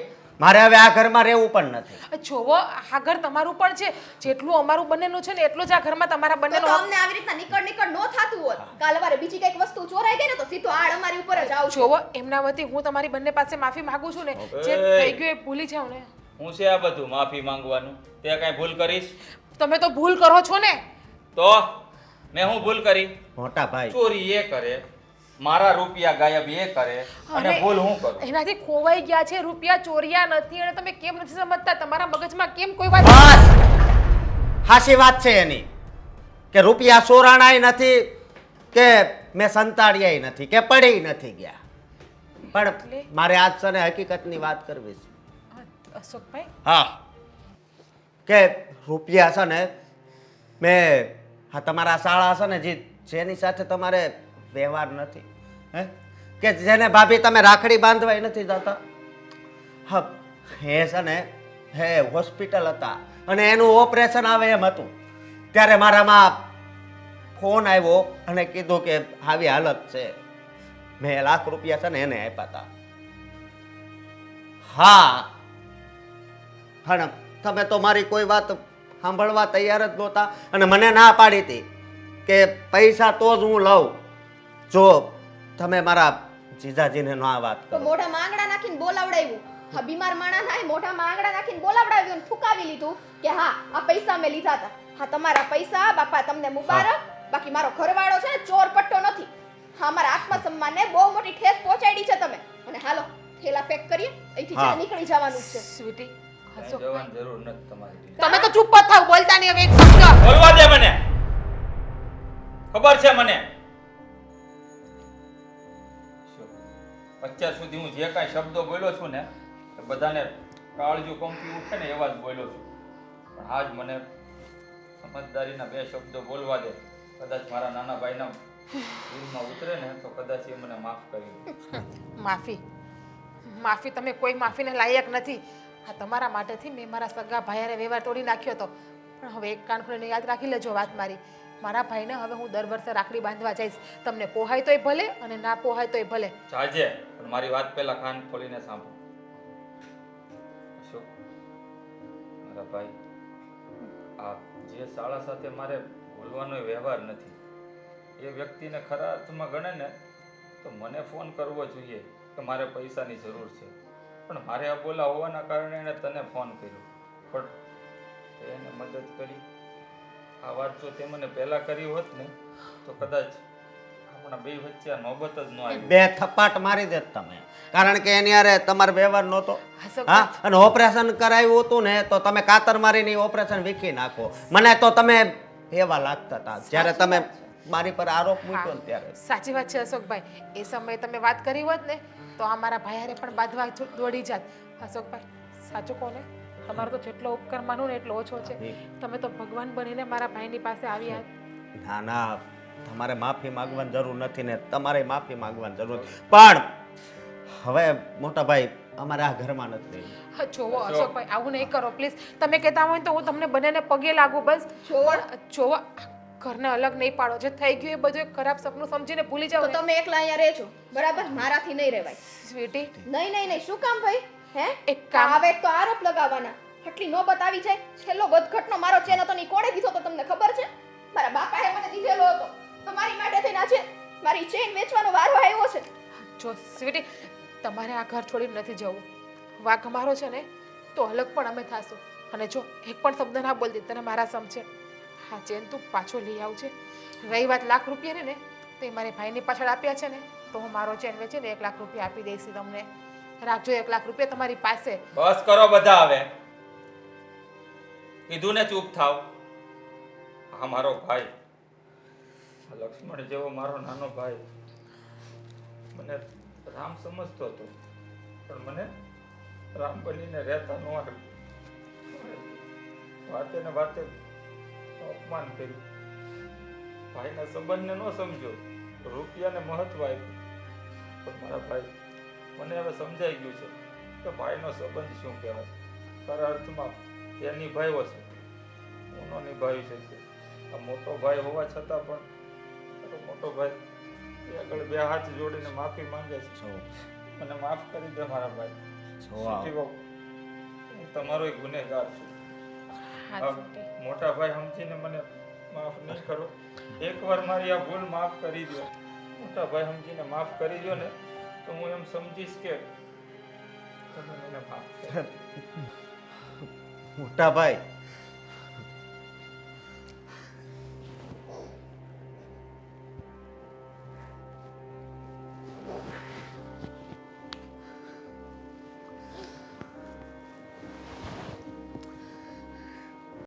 મારે હવે આ ઘરમાં રહેવું પણ નથી જોવો આ ઘર તમારું પણ છે જેટલું અમારું બંનેનું છે ને એટલું જ આ ઘરમાં તમારા તો બંનેનો તો અમને આવી રીતના નીકળ ન થાતું હોત કાલ વારે બીજી કઈક વસ્તુ ચોરાઈ ગઈ ને તો સીધો આડ અમારી ઉપર જ આવશે જોવો એમના વતી હું તમારી બંને પાસે માફી માંગુ છું ને જે ઓય. થઈ ગયું એ ભૂલી જાવ ને હું છે આ બધું માફી માંગવાનું તે કાંઈ ભૂલ કરીશ તમે તો ભૂલ કરો છો ને તો મેં હું ભૂલ કરી મોટા ભાઈ ચોરી એ કરે મારા રૂપિયા ગાયબ એ કરે અને ભૂલ હું કરું એનાથી ખોવાઈ ગયા છે રૂપિયા ચોર્યા નથી અને તમે કેમ નથી સમજતા તમારા મગજમાં કેમ કોઈ વાત બસ હાસી વાત છે એની કે રૂપિયા ચોરાણાય નથી કે મેં સંતાડ્યાય નથી કે પડી નથી ગયા પણ મારે આજ છે ને હકીકતની વાત કરવી છે અશોકભાઈ હા કે રૂપિયા છે ને મેં હા તમારા શાળા છે ને જે જેની સાથે તમારે વ્યવહાર નથી, હે, કે જેને ભાભી તમે રાખડી બાંધવાય નથી જતા. હા, હે છે ને, હે હોસ્પિટલ હતા અને એનું ઓપરેશન આવે એમ હતું, ત્યારે મારામાં ફોન આવ્યો અને કીધું કે આવી હાલત છે. મેં ₹1,00,000 છે ને એને આપ્યા હતા. હા, પણ તમે તો મારી કોઈ વાત સાંભળવા તૈયાર જ નહોતા અને મને ના પાડી હતી કે પૈસા તો જ હું લઉં જો તમે મારા જીજાજીને ના વાત તો કરો. મોઢામાં આંગળા નાખીને બોલાવડાવ્યું. હા, બીમાર માણસના મોઢામાં આંગળા નાખીને બોલાવડાવ્યું અને ફૂંકાવી લીધું કે હા આ પૈસા મેં લીધા હતા. હા, તમારા પૈસા બાપા તમને મુબારક. બાકી મારો ઘરવાળો છે ને ચોર પટ્ટો નથી. હા, મારા આત્મસન્માનને બહુ મોટી ઠેસ પહોંચાડી છે તમે. અને હાલો થેલા પેક કરીએ, અહીંથી હા. જ્યાં નીકળી જવાનું જ છે. સ્વીટી ક્યાંય હસો જવાની જરૂર નથી તમારી. તમે તો ચૂપ જ થાવ, બોલતા નહીં હવે એક શબ્દ. બોલવા દે મને, ખબર છે મને. શું, અત્યાર સુધી હું જે કાંઈ શબ્દો બોલ્યો છું ને એ બધાને કાળજું કંપી ઉઠે ને એવા જ બોલ્યો છું. પણ આજ મને સમજદારીના 2 શબ્દો બોલવા દે. કદાચ મારા નાના ભાઈના દિલમાં ઉતરે ને તો કદાચ એ મને માફ કરી દે. માફી માફી તમે કોઈ માફીને લાયક નથી. આ તમારા માટેથી મેં મારા સગા ભાઈને વ્યવહાર તોડી નાખ્યો હતો. પણ હવે એક કાન ખોલીને યાદ રાખી લેજો વાત મારી. મારા ભાઈને હવે હું દર વર્ષે રાખડી બાંધવા જઈશ. તમને પોહાય તોય ભલે અને ના પોહાય તોય ભલે. જાજે, પણ મારી વાત પહેલા કાન ખોલીને સાંભળ. અશોક, મારા ભાઈ, આ જે શાળા સાથે મારે બોલવાનો વ્યવહાર નથી, એ વ્યક્તિને ખરા અર્થમાં ગણે ને તો મને ફોન કરવો જોઈએ કે મારે પૈસાની જરૂર છે. પણ મારે અબોલા હોવાના કારણે એણે તને ફોન કર્યો. પણ તે એને મદદ કરી. આ વાત જો તે મને પહેલા કરી હોત ને તો કદાચ આપણા બે વચ્ચે આ નોબત જ ન આવી. 2 થપ્પાટ મારી દેત તમે, કારણ કે એની હારે તમારો વ્યવહાર નહોતો. અશોક હા, અને ઓપરેશન કરાવ્યું હતું ને તો તમે કાતર મારીને ઓપરેશન વીખી નાખો. મને તો તમે એવા લાગતા હતા જ્યારે તમે મારી પર આરોપ મૂક્યો ને ત્યારે. સાચી વાત છે અશોકભાઈ. એ સમયે તમે વાત કરી હોત ને તો આ મારા ભાઈ પણ બાંધવા દોડી જાત. અશોકભાઈ સાચું કહો ને, તમારો તો જેટલો ઉપકાર માનું ને એટલો ઓછો છે. તમે તો ભગવાન બનીને મારા ભાઈની પાસે આવ્યા. ના ના, તમારે માફી માંગવાની જરૂર નથી ને તમારે માફી માંગવાની જરૂર નથી. પણ હવે મોટા ભાઈ અમારે આ ઘરમાં નથી રહેવું. હા, જોવો અશોકભાઈ આવું નહીં કરો પ્લીઝ. તમે કહેતા હોય તો હું તમને બંનેને પગે લાગુ બસ. પણ જોવો ઘરને અલગ નહીં પાડો. જે થઈ ગયું એ બધું એક ખરાબ સપનું સમજીને ભૂલી જાઓ તો ને. તમે એકલા અહીંયા રહેજો, બરાબર? મારાથી નહીં રહેવાય. સ્વીટી નહીં નહીં નહીં, શું કામ ભાઈ? હે, એક કામ- આવે તો આરોપ લગાવવાના. આટલી નોબત આવી જાય. છેલ્લો વધઘટનો મારો ચેન હતો ને કોણે દીધો તો તમને ખબર છે? મારા બાપાએ મને દીધેલો હતો. તો મારી માટે થઈને આજે મારી ચેન વેચવાનો વારો આવ્યો છે. જો સ્વીટી તમારે આ ઘર છોડીને નથી જવું. વાંક અમારો છે ને તો અલગ પણ અમે થાશું. અને જો એક પણ શબ્દ ના બોલતી તને મારા સમજે. હા, ચેન તું પાછો લઈ આવજે. રહી વાત ₹1,00,000 ને તે મારે ભાઈની પાછળ આપ્યા છે ને તો હું મારો ચેન વેચીને ₹1,00,000 આપી દઈશ તમને. રાખજો ₹1,00,000 તમારી પાસે. બસ કરો બધા હવે. કીધું ને ચૂપ થાવ. આ મારો ભાઈ, આ લક્ષ્મણ જેવો મારો નાનો ભાઈ મને રામ સમજતો હતો, પણ મને રામ બનીને રહેતા ન આવ્યું. વાતે ને વાતે અપમાન કર્યું. ભાઈના સંબંધને ન સમજો, રૂપિયાને મહત્વ આપ્યું. પણ મારા ભાઈ, મને હવે સમજાઈ ગયું છે કે ભાઈનો સંબંધ શું કહેવાય. ખરા અર્થમાં તે નિભાવ્યો છે, હું ન નિભાવી શક્યો. આ મોટો ભાઈ હોવા છતાં પણ મારો મોટો ભાઈ એ આગળ 2 હાથ જોડીને માફી માંગે છે. મને માફ કરી દે મારા ભાઈ. સુખી બહુ, હું તમારો એક ગુનેગાર છું. હા, આ સ્વીટી. મોટા ભાઈ સમજીને મને માફ નહીં કરો. એકવાર મારી આ ભૂલ માફ કરી દો. મોટા ભાઈ સમજીને માફ કરી દો ને તો હું એમ સમજીશ કે તમે મને માફ કરો. મોટા ભાઈ,